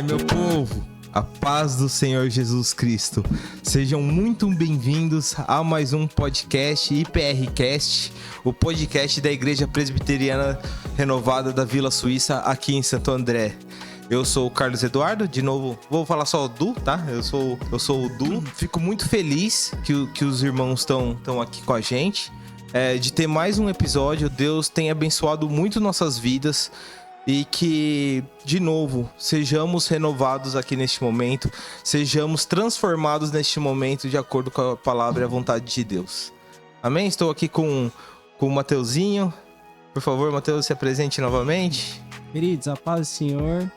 Ai, meu povo, a paz do Senhor Jesus Cristo. Sejam muito bem-vindos a mais um podcast IPRcast, o podcast da Igreja Presbiteriana Renovada da Vila Suíça, aqui em Santo André. Eu sou o Carlos Eduardo, de novo, vou falar só o Du, tá? Eu sou o Du. Fico muito feliz que os irmãos estão aqui com a gente, de ter mais um episódio. Deus tem abençoado muito nossas vidas. E que, de novo, sejamos renovados aqui neste momento, sejamos transformados neste momento de acordo com a palavra e a vontade de Deus. Amém? Estou aqui com o Mateuzinho. Por favor, Mateus, se apresente novamente. Queridos, a paz do Senhor.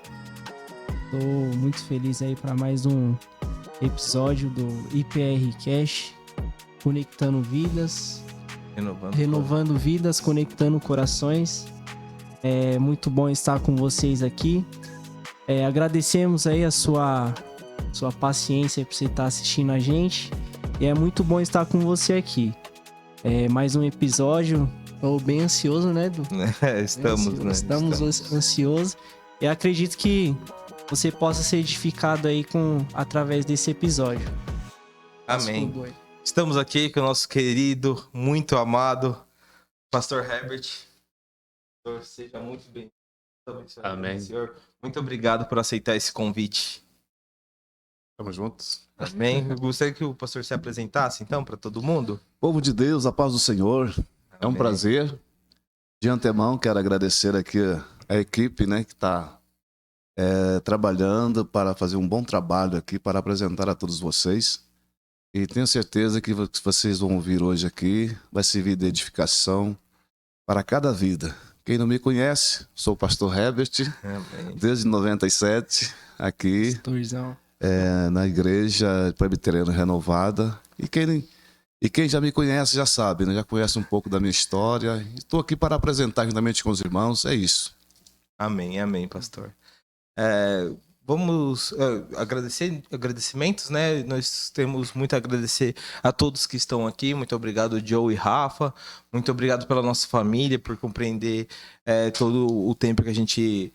Estou muito feliz aí para mais um episódio do IPRcast, conectando vidas, renovando vidas, conectando corações. É muito bom estar com vocês aqui. Agradecemos aí a sua paciência por você estar assistindo a gente. E é muito bom estar com você aqui. Mais um episódio. Estou bem ansioso, né, Edu? Estamos ansiosos. E acredito que você possa ser edificado aí através desse episódio. Amém. Estamos aqui com o nosso querido, muito amado Pastor Herbert. Seja muito bem. Amém. Senhor, muito obrigado por aceitar esse convite. Tamo juntos. Amém. Eu gostaria que o pastor se apresentasse, então, para todo mundo. Povo de Deus, a paz do Senhor. Amém. É um prazer. De antemão, quero agradecer aqui a equipe, né, que está trabalhando para fazer um bom trabalho aqui, para apresentar a todos vocês. E tenho certeza que vocês vão ouvir hoje aqui, vai servir de edificação para cada vida. Quem não me conhece, sou o pastor Herbert, desde 97, aqui na Igreja Presbiteriana Renovada. E quem já me conhece já sabe, né? Já conhece um pouco da minha história. Estou aqui para apresentar juntamente com os irmãos, é isso. Amém, amém, pastor. Vamos agradecimentos, né? Nós temos muito a agradecer a todos que estão aqui. Muito obrigado, Joe e Rafa. Muito obrigado pela nossa família, por compreender todo o tempo que a gente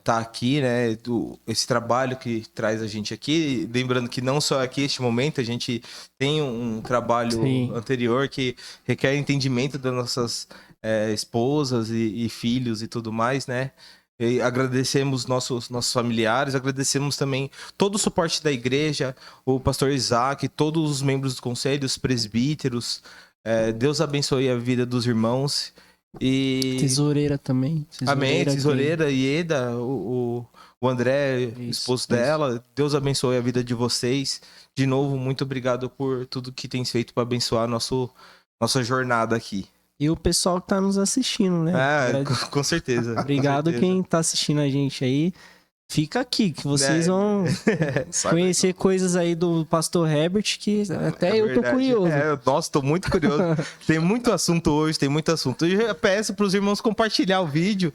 tá aqui, né? Esse trabalho que traz a gente aqui. Lembrando que não só aqui, este momento, a gente tem um trabalho anterior que requer entendimento das nossas esposas e filhos e tudo mais, né? E agradecemos nossos familiares, agradecemos também todo o suporte da igreja, o pastor Isaac, todos os membros do conselho, os presbíteros. Deus abençoe a vida dos irmãos. E Tesoureira também. Amém, tesoureira, Ieda, o André, esposo dela. Deus abençoe a vida de vocês. De novo, muito obrigado por tudo que tem feito para abençoar a nossa jornada aqui. E o pessoal que tá nos assistindo, né? Com certeza. Obrigado quem tá assistindo a gente aí. Fica aqui, que vocês vão conhecer coisas aí do pastor Herbert que até eu tô curioso. Nossa, tô muito curioso. Tem muito assunto hoje, tem muito assunto. Eu já peço pros irmãos compartilhar o vídeo.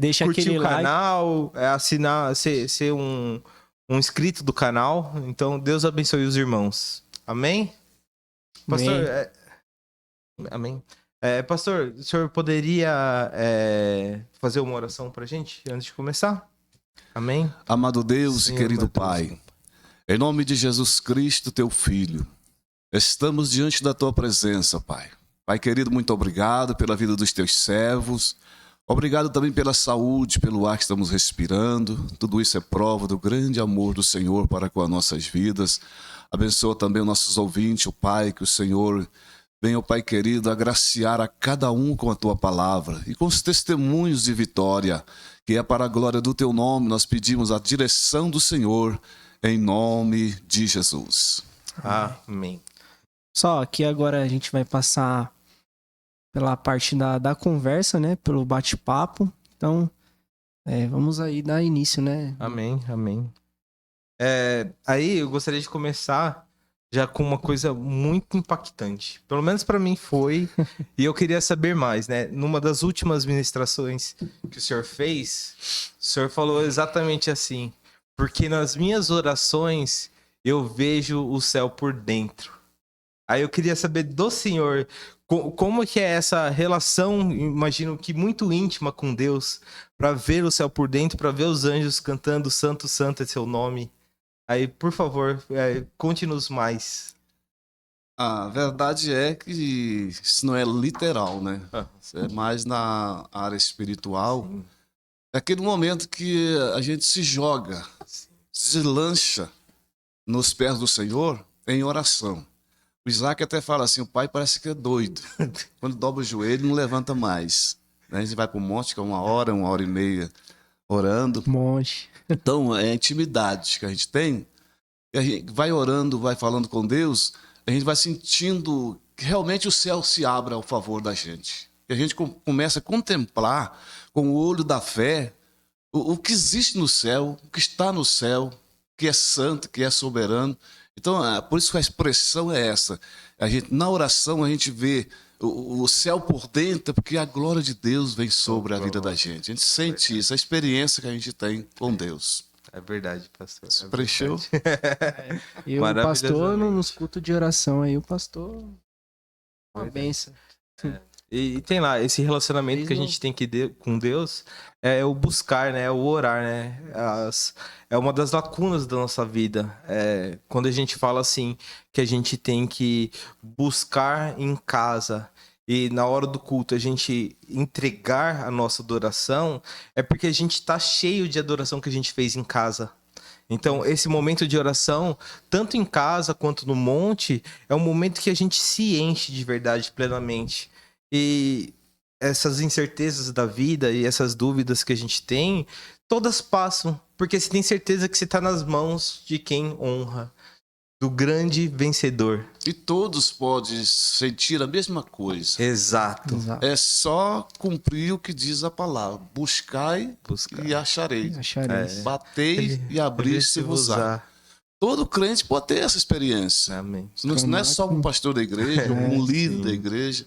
Deixa curtir aquele o canal, assinar, ser um inscrito do canal. Então, Deus abençoe os irmãos. Amém? Pastor... Amém. Pastor, o senhor poderia fazer uma oração pra gente antes de começar? Amém. Amado Deus Senhor, e querido Mateus. Pai, em nome de Jesus Cristo, teu Filho, estamos diante da tua presença, Pai. Pai querido, muito obrigado pela vida dos teus servos. Obrigado também pela saúde, pelo ar que estamos respirando. Tudo isso é prova do grande amor do Senhor para com as nossas vidas. Abençoa também os nossos ouvintes, o Pai, que o Senhor... Venha, ó Pai querido, agraciar a cada um com a Tua palavra e com os testemunhos de vitória, que é para a glória do Teu nome. Nós pedimos a direção do Senhor, em nome de Jesus. Amém. Só que agora a gente vai passar pela parte da conversa, né? Pelo bate-papo. Então, vamos aí dar início, né? Amém, amém. Aí eu gostaria de começar... já com uma coisa muito impactante. Pelo menos para mim foi. E eu queria saber mais, né? Numa das últimas ministrações que o senhor fez, o senhor falou exatamente assim: porque nas minhas orações eu vejo o céu por dentro. Aí eu queria saber do senhor Como que é essa relação, imagino que muito íntima com Deus, para ver o céu por dentro, para ver os anjos cantando Santo, Santo é seu nome. Aí, por favor, conte-nos mais. A verdade é que isso não é literal, né? Isso é mais na área espiritual. Sim. É aquele momento que a gente se joga, se lança nos pés do Senhor em oração. O Isaac até fala assim, o pai parece que é doido. Quando dobra o joelho, não levanta mais. A gente vai para o monte, que é 1 hora e meia orando. Monte. Então, é a intimidade que a gente tem. E a gente vai orando, vai falando com Deus, a gente vai sentindo que realmente o céu se abre ao favor da gente. E a gente começa a contemplar com o olho da fé o que existe no céu, o que está no céu, que é santo, que é soberano. Então, por isso que a expressão é essa. Na oração, a gente vê o céu por dentro, porque a glória de Deus vem sobre a vida da gente. A gente sente isso, a experiência que a gente tem com Deus. É verdade, pastor. Se preencheu? E o pastor, nos cultos de oração aí, o pastor... Uma bênção. E tem lá, esse relacionamento que a gente tem com Deus é o buscar, né? É o orar, né? É uma das lacunas da nossa vida. Quando a gente fala assim, que a gente tem que buscar em casa e na hora do culto a gente entregar a nossa adoração, é porque a gente está cheio de adoração que a gente fez em casa. Então, esse momento de oração, tanto em casa quanto no monte, é um momento que a gente se enche de verdade plenamente. E essas incertezas da vida e essas dúvidas que a gente tem, todas passam. Porque você tem certeza que você está nas mãos de quem honra, do grande vencedor. E todos podem sentir a mesma coisa. Exato. É só cumprir o que diz a palavra. Buscai e achareis. Batei e abri-se-vos-á. Todo crente pode ter essa experiência. Amém. Não é só um pastor da igreja, um líder da igreja.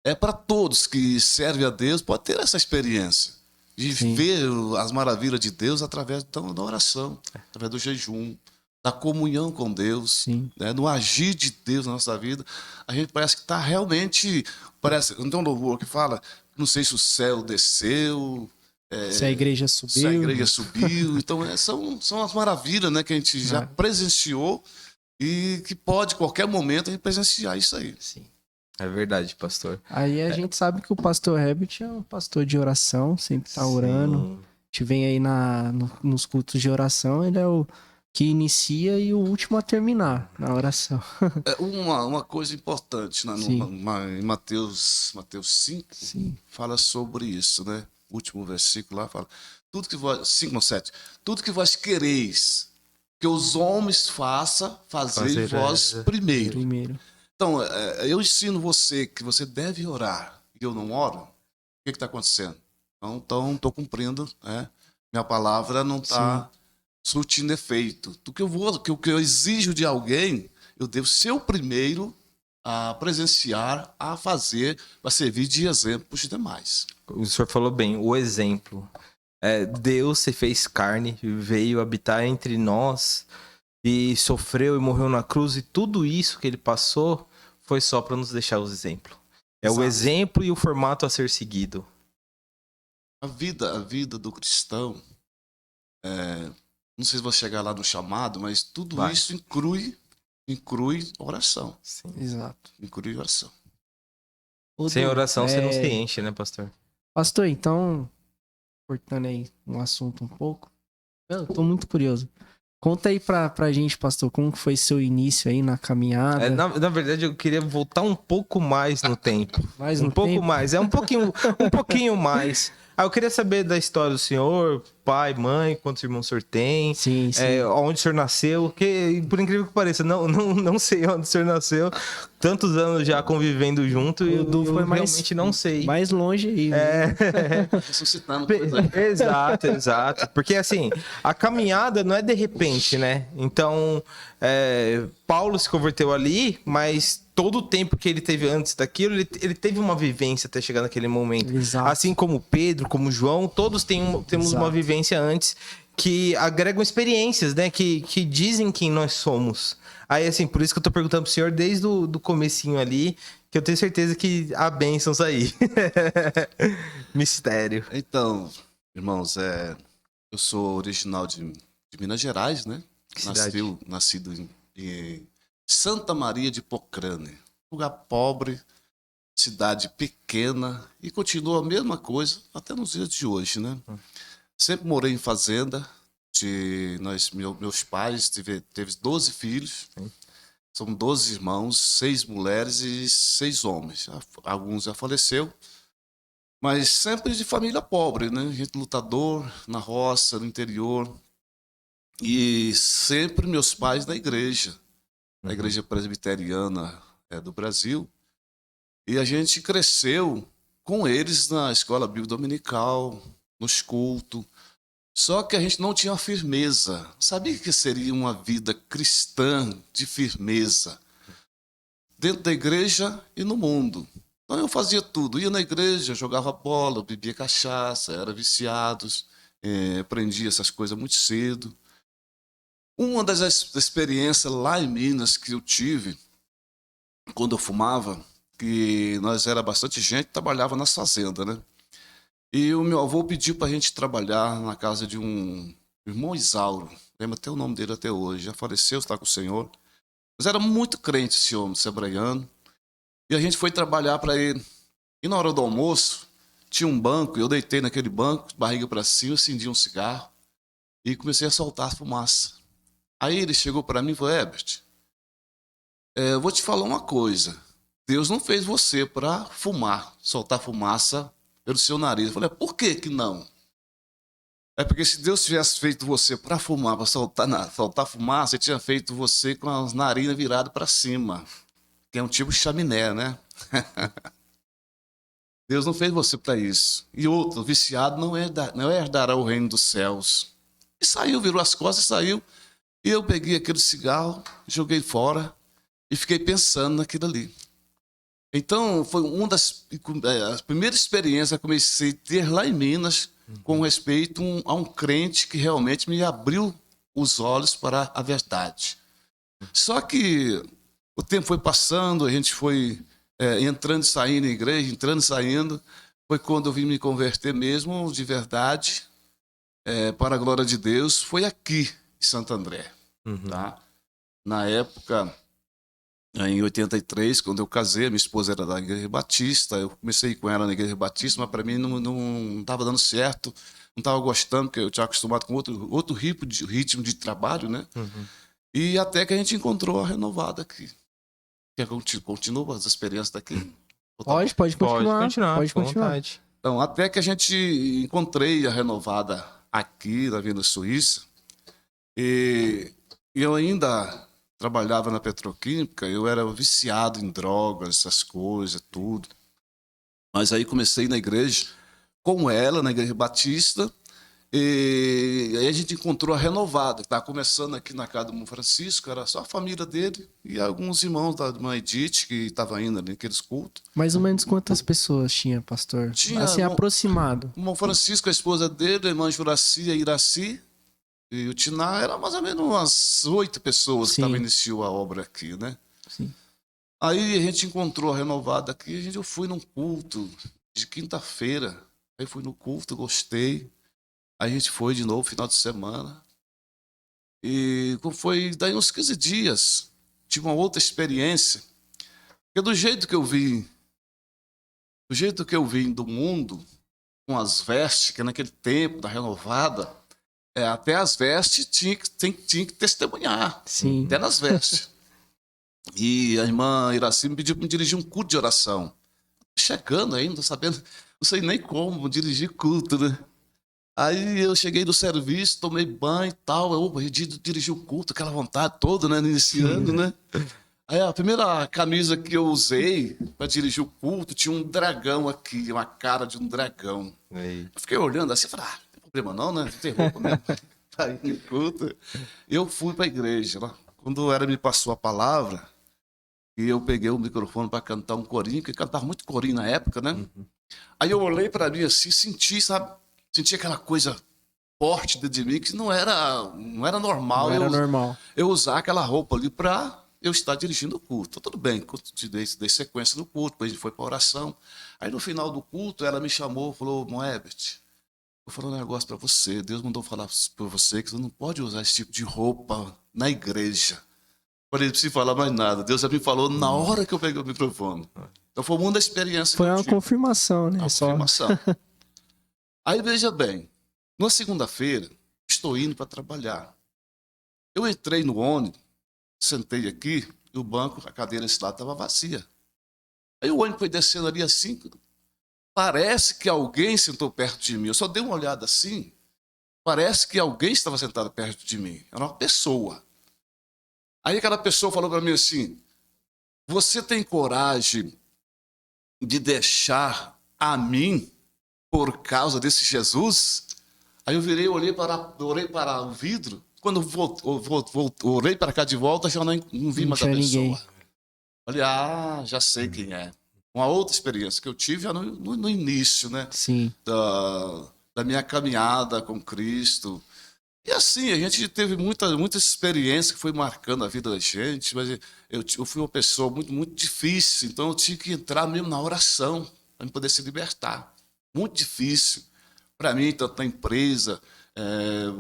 É para todos que servem a Deus, pode ter essa experiência de ver as maravilhas de Deus através da oração, através do jejum, da comunhão com Deus, né? No agir de Deus na nossa vida. A gente parece que está realmente... Não tem um louvor que fala, não sei se o céu desceu... se a igreja subiu. Se a igreja subiu. Então, são as maravilhas, né, que a gente já presenciou e que pode, a qualquer momento, a gente presenciar isso aí. Sim. É verdade, pastor. Aí a gente sabe que o pastor Herbert é um pastor de oração, sempre tá orando. A gente vem aí nos cultos de oração, ele é o que inicia e o último a terminar na oração. Uma coisa importante, né? Em Mateus 5, fala sobre isso, né? O último versículo lá fala, 5:7, tudo que vós quereis que os homens façam, fazei vós primeiro. Então, eu ensino você que você deve orar e eu não oro, o que está acontecendo? Então, estou cumprindo, né? Minha palavra não está surtindo efeito. O que eu exijo de alguém, eu devo ser o primeiro a presenciar, a fazer, para servir de exemplo para os demais. O senhor falou bem, o exemplo. Deus se fez carne, veio habitar entre nós e sofreu e morreu na cruz, e tudo isso que ele passou foi só para nos deixar o exemplo. Exato. O exemplo e o formato a ser seguido. A vida do cristão, não sei se vou chegar lá no chamado, mas tudo isso inclui oração. Sim. Exato. Inclui oração. Sem oração você não se enche, né, pastor? Pastor, então, cortando aí um assunto um pouco, eu tô muito curioso. Conta aí pra gente, pastor, como foi seu início aí na caminhada? Na verdade, eu queria voltar um pouco mais no tempo. Um pouco mais, um pouquinho mais. Eu queria saber da história do senhor, pai, mãe, quantos irmãos o senhor tem, onde o senhor nasceu, que por incrível que pareça, não sei onde o senhor nasceu, tantos anos já convivendo junto e eu realmente não sei. Mais longe aí. Ressuscitando. Exato. Porque assim, a caminhada não é de repente, né? Então, Paulo se converteu ali, mas todo o tempo que ele teve antes daquilo, ele teve uma vivência até chegar naquele momento. Exato. Assim como Pedro, como João, todos temos uma vivência antes que agregam experiências, né? Que dizem quem nós somos. Aí, assim, por isso que eu tô perguntando pro senhor desde o comecinho ali, que eu tenho certeza que há bênçãos aí. Mistério. Então, irmãos, eu sou original de Minas Gerais, né? Nascido em Santa Maria de Pocrane, lugar pobre, cidade pequena, e continua a mesma coisa até nos dias de hoje, né? Sempre morei em fazenda. Meus pais teve 12 filhos. São 12 irmãos, 6 mulheres e 6 homens. Alguns já faleceram, mas sempre de família pobre, né? Gente lutador, na roça, no interior. E sempre meus pais na igreja presbiteriana do Brasil. E a gente cresceu com eles na escola bíblica dominical, nos cultos. Só que a gente não tinha firmeza. Sabia que seria uma vida cristã de firmeza dentro da igreja e no mundo. Então eu fazia tudo. Ia na igreja, jogava bola, bebia cachaça, era viciado, aprendia essas coisas muito cedo. Uma das experiências lá em Minas que eu tive, quando eu fumava, que nós era bastante gente, trabalhava nas fazendas, né? E o meu avô pediu para a gente trabalhar na casa de um irmão Isauro. Lembro até o nome dele até hoje. Já faleceu, está com o Senhor. Mas era muito crente esse homem, sebraiano. E a gente foi trabalhar para ele. E na hora do almoço, tinha um banco. Eu deitei naquele banco, barriga para cima, acendi um cigarro. E comecei a soltar fumaça. Aí ele chegou para mim e falou: Herbert, eu vou te falar uma coisa. Deus não fez você para fumar, soltar fumaça pelo seu nariz. Eu falei: por que não? É porque se Deus tivesse feito você para fumar, para soltar fumaça, ele tinha feito você com as narinas viradas para cima, que é um tipo de chaminé, né? Deus não fez você para isso. E outro, viciado não herdará o reino dos céus. E saiu, virou as costas e saiu. E eu peguei aquele cigarro, joguei fora e fiquei pensando naquilo ali. Então, foi uma das primeiras experiências que eu comecei a ter lá em Minas, com respeito a um crente que realmente me abriu os olhos para a verdade. Só que o tempo foi passando, a gente foi entrando e saindo na igreja, entrando e saindo. Foi quando eu vim me converter mesmo, de verdade, para a glória de Deus. Foi aqui, em Santo André. Tá? Na época, em 83, quando eu casei, minha esposa era da Igreja Batista, eu comecei com ela na Igreja Batista, mas para mim não estava dando certo, não estava gostando, porque eu tinha acostumado com outro ritmo de trabalho, né? E até que a gente encontrou a Renovada aqui. Continua as experiências daqui? Pode continuar. Pode continuar. Então, até que a gente encontrei a Renovada aqui, na Avenida Suíça, e eu ainda trabalhava na petroquímica, eu era viciado em drogas, essas coisas, tudo. Mas aí comecei na igreja, com ela, na Igreja Batista, e aí a gente encontrou a Renovada, que estava começando aqui na casa do irmão Francisco, era só a família dele e alguns irmãos da irmã Edith, que estavam ainda naqueles cultos. Mais ou menos quantas pessoas tinha, pastor? Tinha, assim, aproximado. O irmão Francisco, a esposa dele, a irmã Juraci, a Iraci, e o Tiná, era mais ou menos umas 8 pessoas que iniciou a obra aqui, né? Sim. Aí a gente encontrou a Renovada aqui, eu fui num culto de quinta-feira, aí fui no culto, gostei, aí a gente foi de novo, final de semana, e foi daí uns 15 dias, tive uma outra experiência, porque do jeito que eu vim do mundo, com as vestes, que naquele tempo da Renovada, até as vestes tinha que testemunhar. Sim. Até nas vestes. E a irmã Iraci me pediu para me dirigir um culto de oração. Chegando aí, não sabendo, não sei nem como dirigir culto, né? Aí eu cheguei do serviço, tomei banho e tal, eu dirigi o culto, aquela vontade toda, né? Iniciando, né? Aí a primeira camisa que eu usei para dirigir o culto tinha um dragão aqui, uma cara de um dragão. Ei. Eu fiquei olhando assim e falei, não tem problema não, né? Não tem roupa mesmo. Aí no culto, eu fui para a igreja. Lá. Quando ela me passou a palavra, e eu peguei o microfone para cantar um corinho, porque cantava muito corinho na época, né? Aí eu olhei para mim assim, senti aquela coisa forte dentro de mim, que não era normal. Não era normal. Eu usar aquela roupa ali para eu estar dirigindo o culto. Tudo bem, dei sequência no culto, depois a gente foi para a oração. Aí no final do culto, ela me chamou, falou, Moebert, vou falar um negócio para você. Deus mandou falar para você que você não pode usar esse tipo de roupa na igreja. Falei, não preciso falar mais nada. Deus já me falou na hora que eu peguei o microfone. Então foi uma das experiências foi que eu uma tive. confirmação, né? Uma confirmação. Aí veja bem, na segunda-feira, estou indo para trabalhar. Eu entrei no ônibus, sentei aqui, e o banco, a cadeira desse lado estava vazia. Aí o ônibus foi descendo ali assim, parece que alguém sentou perto de mim. Eu só dei uma olhada assim, parece que alguém estava sentado perto de mim. Era uma pessoa. Aí aquela pessoa falou para mim assim, você tem coragem de deixar a mim por causa desse Jesus? Aí eu virei, olhei para o vidro. Quando olhei para cá de volta, já não vi mais a pessoa. Ninguém. Falei, já sei quem é. Uma outra experiência que eu tive já no início, né? Sim. Da minha caminhada com Cristo. E assim, a gente teve muita experiência que foi marcando a vida da gente, mas eu fui uma pessoa muito, muito difícil, então eu tinha que entrar mesmo na oração para me poder se libertar. Muito difícil. Para mim, tanto na empresa,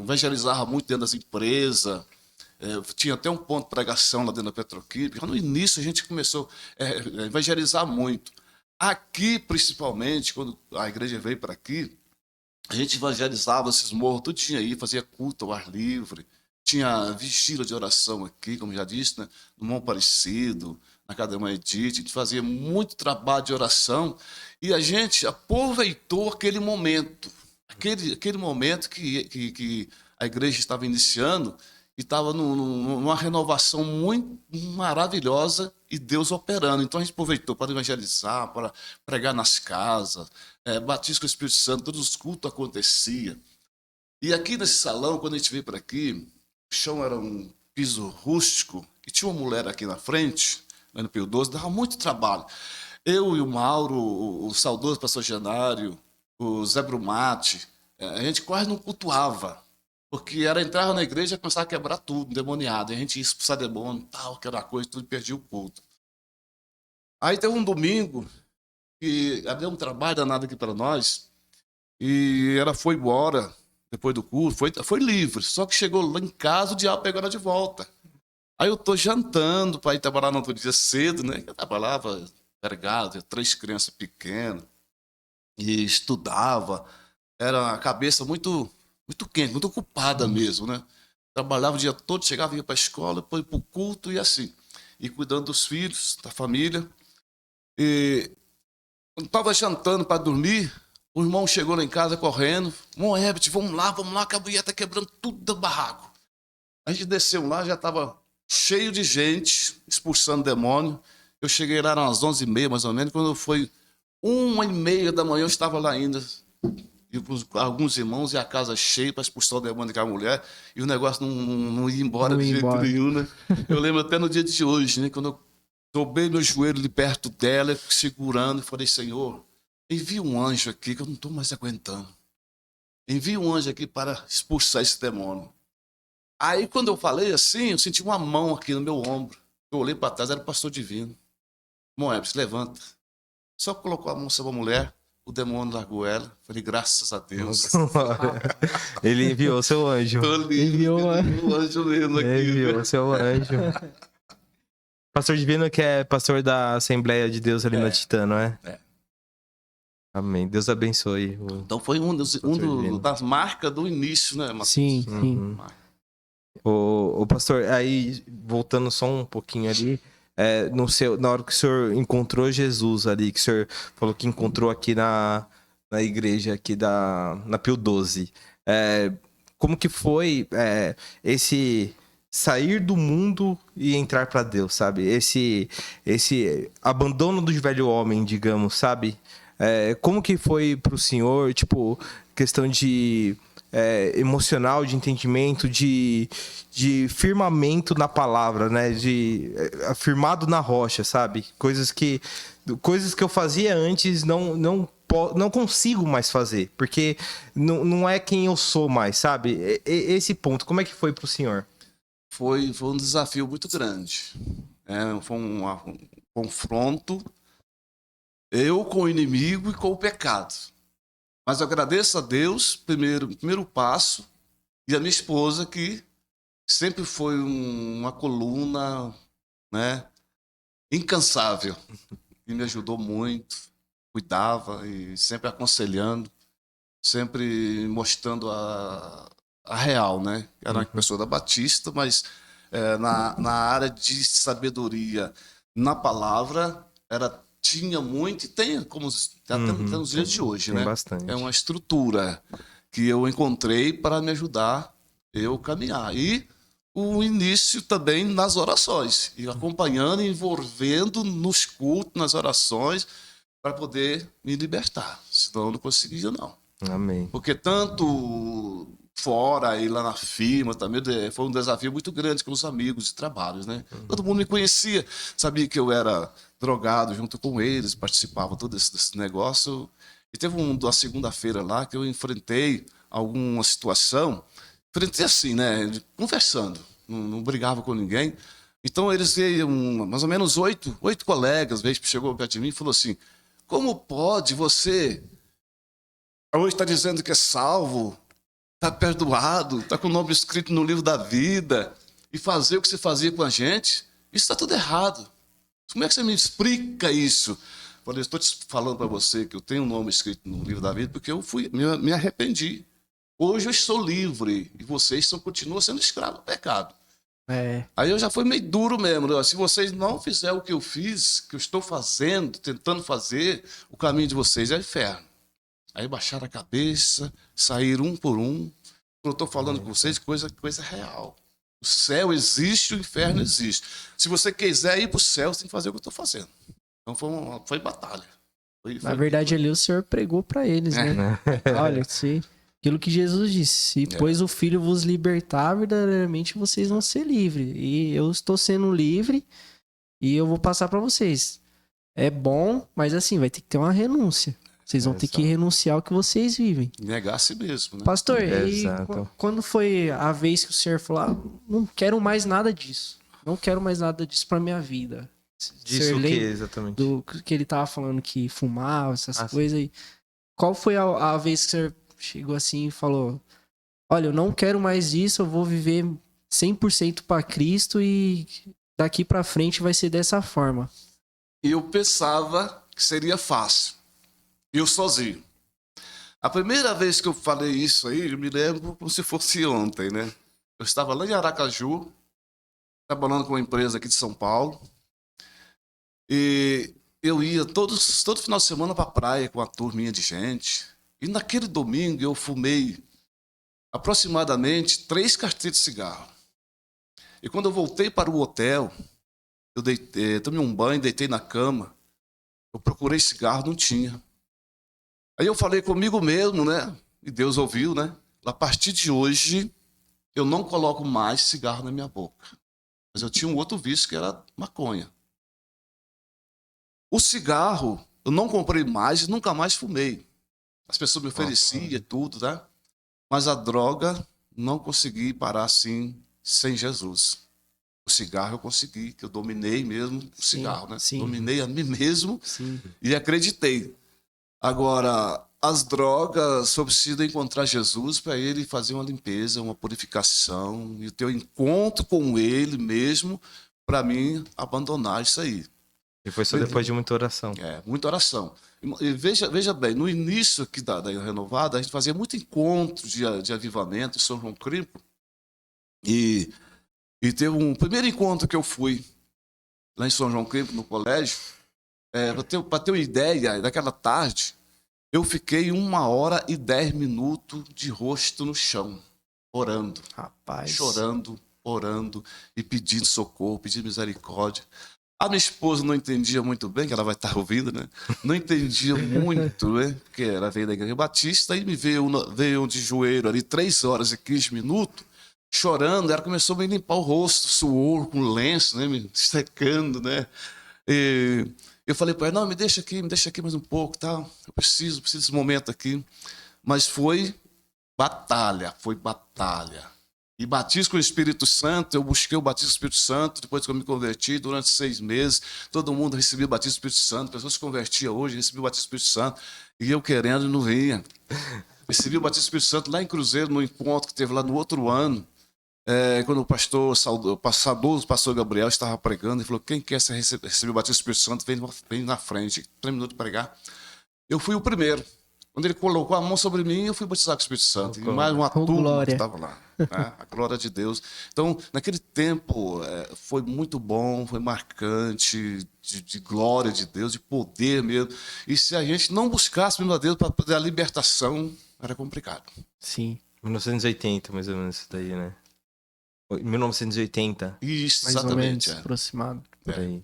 evangelizava muito dentro das empresas, tinha até um ponto de pregação lá dentro da Petroquímica. No início, a gente começou a evangelizar muito. Aqui, principalmente, quando a igreja veio para aqui, a gente evangelizava esses morros, tudo tinha aí, fazia culto ao ar livre, tinha vigília de oração aqui, como já disse, né? No Monte Aparecido, na Academia Edith, a gente fazia muito trabalho de oração e a gente aproveitou aquele momento, aquele momento que a igreja estava iniciando e estava numa renovação muito maravilhosa e Deus operando. Então a gente aproveitou para evangelizar, para pregar nas casas, batismo com o Espírito Santo, todos os cultos aconteciam. E aqui nesse salão, quando a gente veio para aqui, o chão era um piso rústico e tinha uma mulher aqui na frente, no Pio 12, dava muito trabalho. Eu e o Mauro, o saudoso pastor Genário, o Zé Brumati, a gente quase não cultuava. Porque era entrar na igreja e começar a quebrar tudo, demoniado. E a gente ia expulsar demônio, tal, aquela coisa, tudo, perdia o culto. Aí teve um domingo que deu um trabalho danado aqui para nós, e ela foi embora depois do culto, foi livre. Só que chegou lá em casa, o diabo pegou ela de volta. Aí eu tô jantando para ir trabalhar no outro dia cedo, né? Eu trabalhava vergado, 3 crianças pequenas, e estudava. Era a cabeça muito quente, muito ocupada mesmo, né? Trabalhava o dia todo, chegava, ia para a escola, depois para o culto e assim. E cuidando dos filhos, da família. E quando estava jantando para dormir, o irmão chegou lá em casa correndo. Moebert, vamos lá, que a mulher está quebrando tudo do barraco. A gente desceu lá, já estava cheio de gente, expulsando demônio. Eu cheguei lá às 11h30, mais ou menos. Quando foi 1h30 da manhã, eu estava lá ainda. E com alguns irmãos e a casa cheia para expulsar o demônio daquela mulher, e o negócio não ia embora de jeito nenhum, né? Eu lembro até no dia de hoje, né? Quando eu dobrei meu joelho de perto dela, segurando, e falei, Senhor, envia um anjo aqui que eu não estou mais aguentando. Envia um anjo aqui para expulsar esse demônio. Aí quando eu falei assim, eu senti uma mão aqui no meu ombro. Eu olhei para trás, era o pastor divino. Moebert, levanta. Só colocou a mão sobre a mulher, o demônio largou ela. Falei, graças a Deus. Ele enviou seu anjo. Enviou o anjo mesmo aqui. Enviou seu anjo. Pastor Divino, que é pastor da Assembleia de Deus ali na Titã, não é? É. Amém. Deus abençoe. Então foi das marcas do início, né, Matheus? Sim, sim. Uhum. O pastor, aí voltando só um pouquinho ali, na hora que o senhor encontrou Jesus ali, que o senhor falou que encontrou aqui na igreja aqui na Pio 12, como que foi esse sair do mundo e entrar para Deus, sabe? Esse abandono do velho homem, digamos, sabe? Como que foi pro senhor, tipo, questão de emocional, de entendimento, de firmamento na palavra, né? De afirmado na rocha, sabe? Coisas que eu fazia antes não consigo mais fazer, porque não é quem eu sou mais, sabe? Esse ponto, como é que foi pro senhor? foi um desafio muito grande. Foi um confronto, eu com o inimigo e com o pecado. Mas eu agradeço a Deus, primeiro passo, e a minha esposa, que sempre foi uma coluna, né, incansável, e me ajudou muito, cuidava e sempre aconselhando, sempre mostrando a real, né? Era uma pessoa da Batista, mas na área de sabedoria, na palavra, tinha muito e tem, como até nos dias de hoje, né? Bastante. É uma estrutura que eu encontrei para me ajudar eu caminhar. E o início também nas orações, e acompanhando, envolvendo nos cultos, nas orações, para poder me libertar. Senão eu não conseguia, não. Amém. Porque tanto fora e lá na firma também foi um desafio muito grande com os amigos de trabalhos, né? Todo mundo me conhecia, sabia que eu era drogado junto com eles, participava todo desse negócio. E teve uma segunda-feira lá que eu enfrentei alguma situação, enfrentei assim, né? Conversando, não brigava com ninguém. Então eles veio mais ou menos oito colegas, chegou perto de mim e falou assim: como pode você hoje está dizendo que é salvo, está perdoado, está com o nome escrito no livro da vida, e fazer o que você fazia com a gente? Isso está tudo errado. Como é que você me explica isso? Falei, estou te falando para você que eu tenho o nome escrito no livro da vida porque eu me arrependi. Hoje eu estou livre e vocês continuam sendo escravos do pecado. Aí eu já fui meio duro mesmo. Se vocês não fizerem o que eu fiz, que eu estou fazendo, tentando fazer, o caminho de vocês é o inferno. Aí baixaram a cabeça, saíram um por um. Eu estou falando com vocês coisa real. O céu existe, o inferno existe. Se você quiser ir para o céu, você tem que fazer o que eu estou fazendo. Então foi batalha. Na verdade, ali o Senhor pregou para eles, né? Olha, aquilo que Jesus disse: se pois o Filho vos libertar, verdadeiramente vocês vão ser livres. E eu estou sendo livre e eu vou passar para vocês. É bom, mas assim, vai ter que ter uma renúncia. Vocês vão ter que renunciar ao que vocês vivem. Negar a si mesmo, né? Pastor, e quando foi a vez que o senhor falou: não quero mais nada disso. Não quero mais nada disso pra minha vida. Disso o que exatamente? Do que ele tava falando, que fumava, essas coisas aí. Qual foi a vez que o senhor chegou assim e falou: olha, eu não quero mais isso, eu vou viver 100% pra Cristo e daqui pra frente vai ser dessa forma? Eu pensava que seria fácil. Eu sozinho. A primeira vez que eu falei isso aí, eu me lembro como se fosse ontem, né? Eu estava lá em Aracaju, trabalhando com uma empresa aqui de São Paulo, e eu ia todo final de semana para a praia com uma turminha de gente, e naquele domingo eu fumei aproximadamente 3 carteiras de cigarro. E quando eu voltei para o hotel, eu tomei um banho, deitei na cama, eu procurei cigarro, não tinha. Aí eu falei comigo mesmo, né? E Deus ouviu, né? A partir de hoje, eu não coloco mais cigarro na minha boca. Mas eu tinha um outro vício que era maconha. O cigarro, eu não comprei mais e nunca mais fumei. As pessoas me ofereciam e tudo, tá? Mas a droga, não consegui parar assim, sem Jesus. O cigarro eu consegui, que eu dominei mesmo o cigarro, né? Sim. Dominei a mim mesmo e acreditei. Agora, as drogas, eu preciso encontrar Jesus para ele fazer uma limpeza, uma purificação, e ter um encontro com ele mesmo, para mim abandonar isso aí. E foi só depois de muita oração. Muita oração. E veja bem, no início aqui da Renovada, a gente fazia muito encontro de avivamento em São João Crimpo, e teve um primeiro encontro que eu fui lá em São João Crimpo, no colégio. Para ter uma ideia, daquela tarde, eu fiquei 1h10 de rosto no chão, orando. Rapaz. Chorando, orando e pedindo socorro, pedindo misericórdia. A minha esposa não entendia muito bem, que ela vai estar ouvindo, né? Não entendia muito, né? Porque ela veio da Igreja Batista e me veio de joelho ali 3h15, chorando. Ela começou a me limpar o rosto, suor, com lenço, né? Me secando, né? E eu falei para ela: não, me deixa aqui mais um pouco, tá? Eu preciso desse momento aqui. Mas foi batalha. E batismo com o Espírito Santo, eu busquei o batismo com o Espírito Santo, depois que eu me converti, durante 6 meses, todo mundo recebia o batismo com o Espírito Santo, pessoas se convertiam hoje, recebiam o batismo com o Espírito Santo, e eu querendo não vinha. Recebi o batismo com o Espírito Santo lá em Cruzeiro, no encontro que teve lá no outro ano, quando o pastor Gabriel estava pregando, ele falou, quem quer receber o batismo com o Espírito Santo, vem na frente. Terminou de pregar. Eu fui o primeiro. Quando ele colocou a mão sobre mim, eu fui batizado com o Espírito Santo. E mais uma turma que estava lá. Né? A glória de Deus. Então, naquele tempo, foi muito bom, foi marcante, de glória de Deus, de poder mesmo. E se a gente não buscasse mesmo a Deus para poder a libertação, era complicado. Sim. 1980, mais ou menos, isso daí, né? 1980. Isso, Mais exatamente. ou menos, aproximado. Por aí.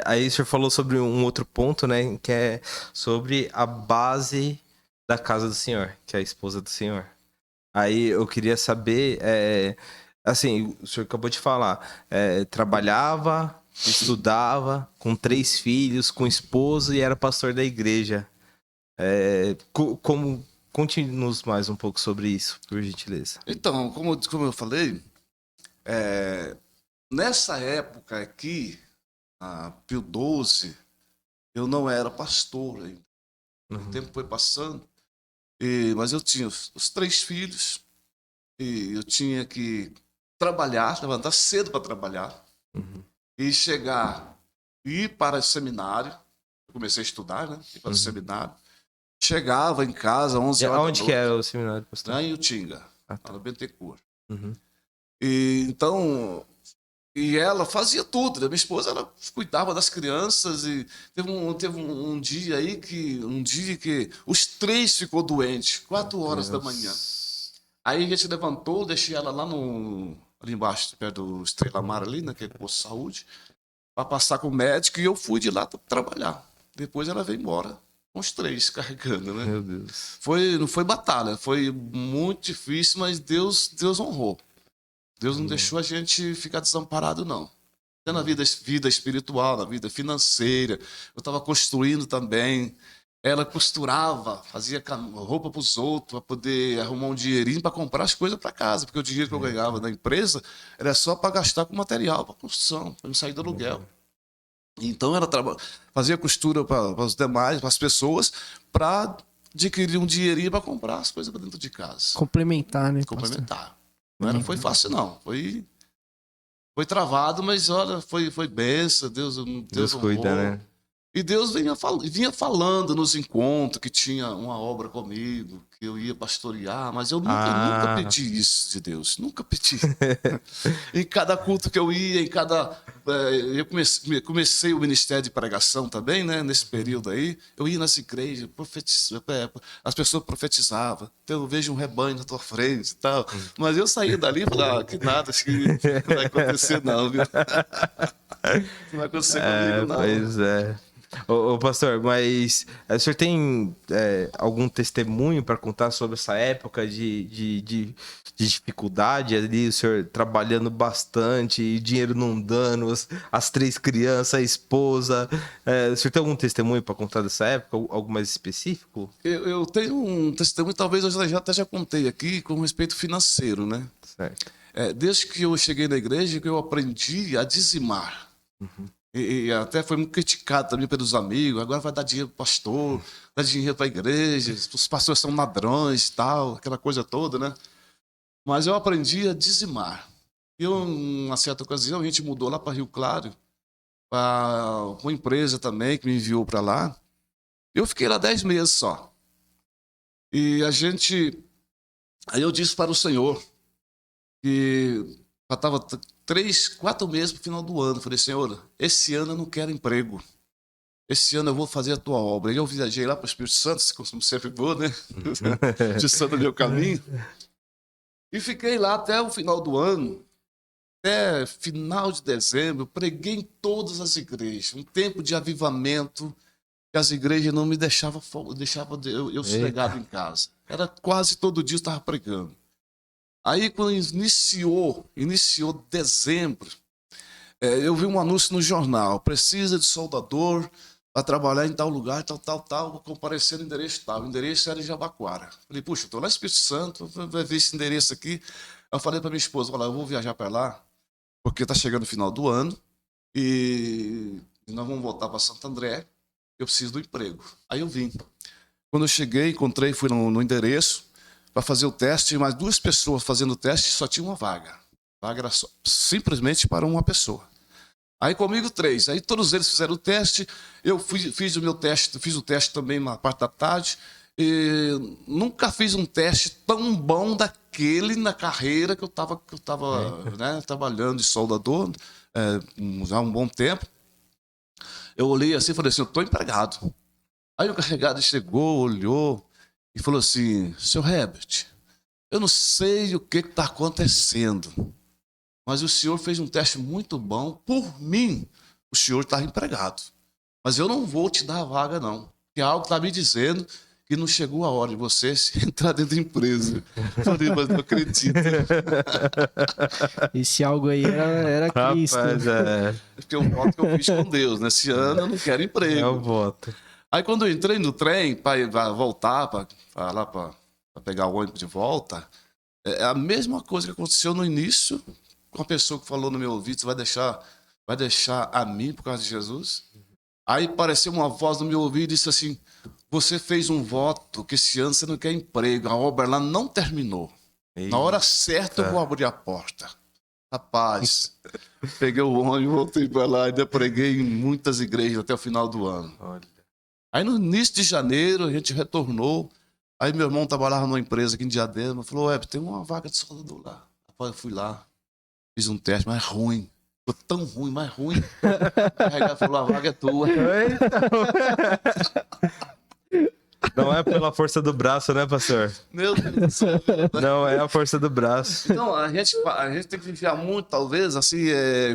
Aí o senhor falou sobre um outro ponto, né? Que é sobre a base da casa do senhor, que é a esposa do senhor. Aí eu queria saber, assim, o senhor acabou de falar, trabalhava, estudava, com 3 filhos, com esposo e era pastor da igreja. Conte-nos mais um pouco sobre isso, por gentileza. Então, como eu falei, nessa época aqui, Pio XII, eu não era pastor ainda. O tempo foi passando, mas eu tinha os 3 filhos, e eu tinha que trabalhar, levantar cedo para trabalhar, e ir para o seminário. Eu comecei a estudar, né? Ir para o seminário. Chegava em casa 11 horas da noite. Onde que era o seminário, pastor? Lá em Utinga, lá no Bentecourt. Uhum. E ela fazia tudo, né? Minha esposa, ela cuidava das crianças, e teve um dia aí que os 3 ficou doentes, 4 horas da manhã. Aí a gente levantou, deixei ela lá ali embaixo, perto do Estrela Mar ali, naquele posto de saúde, para passar com o médico, e eu fui de lá trabalhar. Depois ela veio embora, com os 3 carregando, né? Meu Deus. Não foi batalha, foi muito difícil, mas Deus honrou. Deus não deixou a gente ficar desamparado, não. Até na vida espiritual, na vida financeira. Eu estava construindo também. Ela costurava, fazia roupa para os outros, para poder arrumar um dinheirinho para comprar as coisas para casa. Porque o dinheiro que eu ganhava da empresa era só para gastar com material, para construção, para não sair do aluguel. Então ela fazia costura para os demais, para as pessoas, para adquirir um dinheirinho para comprar as coisas para dentro de casa. Complementar, né? Complementar. Não foi fácil, não. Foi travado, mas olha, foi bênção. Deus cuida, né? E Deus vinha falando nos encontros que tinha uma obra comigo, que eu ia pastorear, mas eu nunca pedi isso de Deus. Nunca pedi. Em cada culto que eu ia, eu comecei o ministério de pregação também, né? Nesse período aí, eu ia nas igrejas, as pessoas profetizavam. Então eu vejo um rebanho na tua frente e tal. Mas eu saía dali e falava, que nada, acho que não vai acontecer não, viu? Não vai acontecer comigo não. Pois é. Ô pastor, mas o senhor tem algum testemunho para contar sobre essa época de dificuldade ali, o senhor trabalhando bastante, e dinheiro não dando, as 3 crianças, a esposa? O senhor tem algum testemunho para contar dessa época, algo mais específico? Eu tenho um testemunho, talvez eu até já contei aqui, com respeito financeiro, né? Certo. Desde que eu cheguei na igreja, que eu aprendi a dizimar. E até foi muito criticado também pelos amigos. Agora vai dar dinheiro para o pastor, dar dinheiro para a igreja, os pastores são ladrões e tal, aquela coisa toda, né? Mas eu aprendi a dizimar. E uma certa ocasião, a gente mudou lá para Rio Claro, para uma empresa também que me enviou para lá. Eu fiquei lá 10 meses só. E aí eu disse para o Senhor que faltava 3, 4 meses para o final do ano. Falei, Senhor, esse ano eu não quero emprego. Esse ano eu vou fazer a tua obra. E eu viajei lá para o Espírito Santo, como sempre vou, né? De Santo meu caminho. E fiquei lá até o final do ano. Até final de dezembro, preguei em todas as igrejas. Um tempo de avivamento, que as igrejas não me deixavam eu sossegado em casa. Era quase todo dia eu estava pregando. Aí, quando iniciou dezembro, eu vi um anúncio no jornal: precisa de soldador para trabalhar em tal lugar, tal, vou comparecer no endereço tal. O endereço era em Jabaquara. Falei, puxa, estou lá no Espírito Santo, vai ver esse endereço aqui. Eu falei para minha esposa, olha, eu vou viajar para lá, porque tá chegando o final do ano e nós vamos voltar para Santo André, eu preciso do emprego. Aí eu vim. Quando eu cheguei, encontrei, fui no endereço para fazer o teste, mas 2 pessoas fazendo o teste, só tinha uma vaga. A vaga era simplesmente para uma pessoa. Aí comigo 3. Aí todos eles fizeram o teste. Eu fiz o meu teste, fiz o teste também na parte da tarde. E nunca fiz um teste tão bom daquele na carreira que eu estava né, trabalhando de soldador já há um bom tempo. Eu olhei assim e falei assim, eu estou empregado. Aí o carregado chegou, olhou e falou assim, seu Herbert, eu não sei o que está acontecendo, mas o senhor fez um teste muito bom. Por mim, o senhor está empregado. Mas eu não vou te dar a vaga, não. Porque algo está me dizendo que não chegou a hora de você entrar dentro da empresa. Eu falei, mas não acredito. Esse algo aí era Cristo. Rapaz, Porque o voto que eu fiz com Deus, né? Esse ano eu não quero emprego. É o voto. Aí quando eu entrei no trem para voltar, para pegar o ônibus de volta, é a mesma coisa que aconteceu no início, com a pessoa que falou no meu ouvido, você vai deixar a mim por causa de Jesus? Aí apareceu uma voz no meu ouvido e disse assim, você fez um voto que esse ano você não quer emprego, a obra lá não terminou. Eita. Na hora certa eu vou abrir a porta. Rapaz, peguei o ônibus, voltei para lá, ainda preguei em muitas igrejas até o final do ano. Olha. Aí no início de janeiro a gente retornou. Aí meu irmão trabalhava numa empresa aqui em Diadema, falou, tem uma vaga de soldador lá. Rapaz, eu fui lá, fiz um teste, mas ruim. Ficou tão ruim, mais ruim. O carregado falou, a vaga é tua. Não é pela força do braço, né, pastor? Meu Deus do céu. Não é a força do braço. Então, a gente tem que vigiar muito, talvez, assim,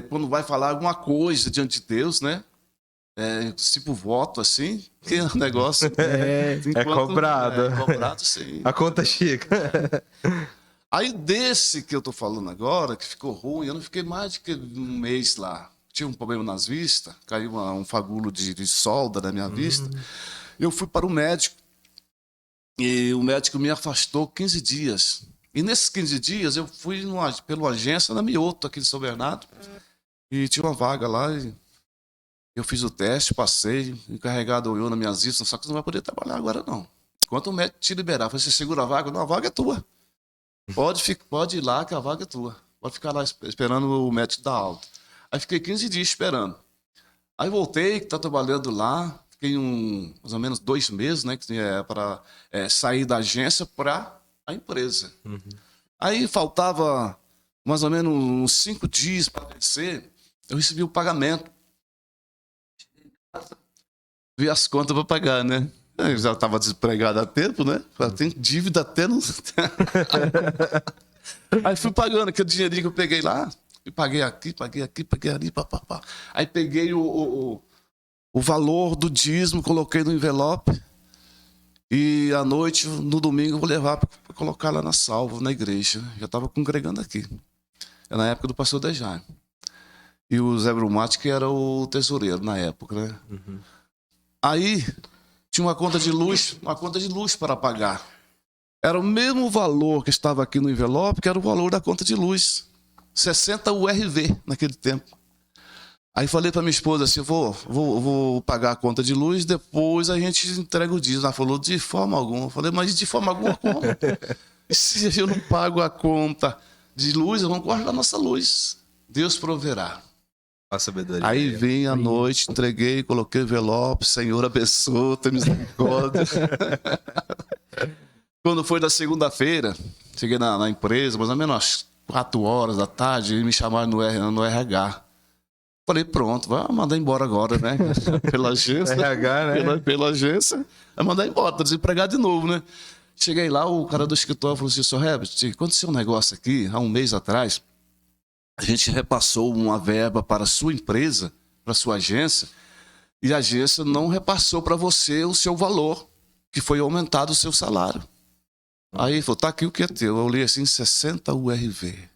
quando vai falar alguma coisa diante de Deus, né? Tipo voto, assim, que é um negócio... É cobrado. É cobrado, sim. A conta chega. Aí desse que eu tô falando agora, que ficou ruim, eu não fiquei mais de que um mês lá. Tinha um problema nas vistas, caiu um fagulo de solda na minha vista. Eu fui para o médico e o médico me afastou 15 dias. E nesses 15 dias eu fui pela agência na Mioto, aqui de São Bernardo, e tinha uma vaga lá e eu fiz o teste, passei, o encarregado olhou nas minhas vistas, só que você não vai poder trabalhar agora não. Enquanto o médico te liberar, eu falei, você segura a vaga? Não, a vaga é tua. Pode ir lá que a vaga é tua. Pode ficar lá esperando o médico dar alta. Aí fiquei 15 dias esperando. Aí voltei, que tá trabalhando lá, fiquei mais ou menos 2 meses, né, para sair da agência para a empresa. Aí faltava mais ou menos uns 5 dias para vencer, eu recebi o pagamento. Vi as contas para pagar, né? Eu já estava desempregado há tempo, né? Tem dívida até no... Aí fui pagando aquele dinheirinho que eu peguei lá, e paguei aqui, paguei ali, papapá. Aí peguei o valor do dízimo, coloquei no envelope, e à noite, no domingo, eu vou levar para colocar lá na salva, na igreja. Já estava congregando aqui. Era na época do pastor Dejaime. E o Zé Brumati, que era o tesoureiro na época, né? Aí tinha uma conta de luz para pagar. Era o mesmo valor que estava aqui no envelope, que era o valor da conta de luz. 60 URV naquele tempo. Aí falei para minha esposa assim, vou pagar a conta de luz, depois a gente entrega o dízimo. Ela falou, de forma alguma. Eu falei, mas de forma alguma como? E se eu não pago a conta de luz, eu vou guardar a nossa luz. Deus proverá. A sabedoria. Aí vim à noite, entreguei, coloquei o envelope, Senhor abençoa, tem misericórdia. Quando foi da segunda-feira, cheguei na empresa, mais ou menos às 4 horas da tarde, e me chamaram no RH. Falei, pronto, vai mandar embora agora, né? Pela agência. RH, né? Pela agência, vai mandar embora, tô desempregado de novo, né? Cheguei lá, o cara do escritório falou assim, Sr. Herbert, aconteceu um negócio aqui, há um mês atrás, a gente repassou uma verba para a sua empresa, para a sua agência, e a agência não repassou para você o seu valor, que foi aumentado o seu salário. Aí ele falou, tá aqui o que é teu. Eu olhei assim, 60 URV.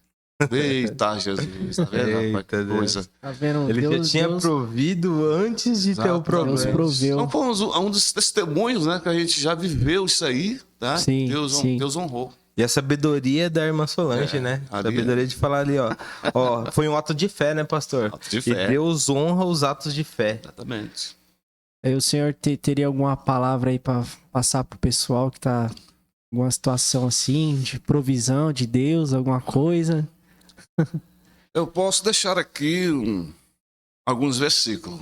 Eita, Jesus, tá vendo? Eita, que coisa. Tá vendo? Ele já tinha provido antes de ter o problema. Deus proveu. Então foi um dos testemunhos, né, que a gente já viveu isso aí, tá? Sim, Deus sim. honrou. E a sabedoria da irmã Solange, né? A sabedoria de falar ali, ó. Foi um ato de fé, né, pastor? Ato de fé. E Deus honra os atos de fé. Exatamente. Aí o senhor teria alguma palavra aí pra passar pro pessoal que tá em alguma situação assim, de provisão de Deus, alguma coisa? Eu posso deixar aqui alguns versículos,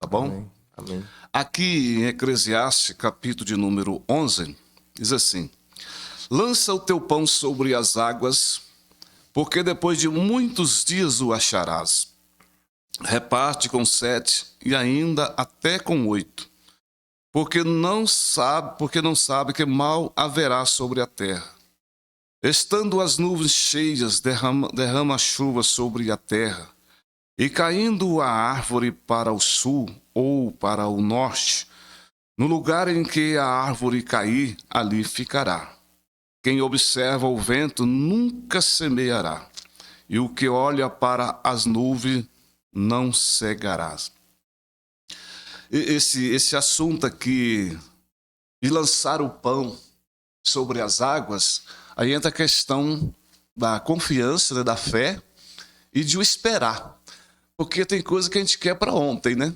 tá bom? Amém. Amém. Aqui em Eclesiastes, capítulo de número 11, diz assim: lança o teu pão sobre as águas, porque depois de muitos dias o acharás. Reparte com 7 e ainda até com 8, porque não sabe que mal haverá sobre a terra. Estando as nuvens cheias, derrama a chuva sobre a terra, e caindo a árvore para o sul ou para o norte, no lugar em que a árvore cair, ali ficará. Quem observa o vento nunca semeará, e o que olha para as nuvens não cegará. Esse assunto aqui de lançar o pão sobre as águas, aí entra a questão da confiança, né, da fé e de o esperar. Porque tem coisa que a gente quer para ontem, né?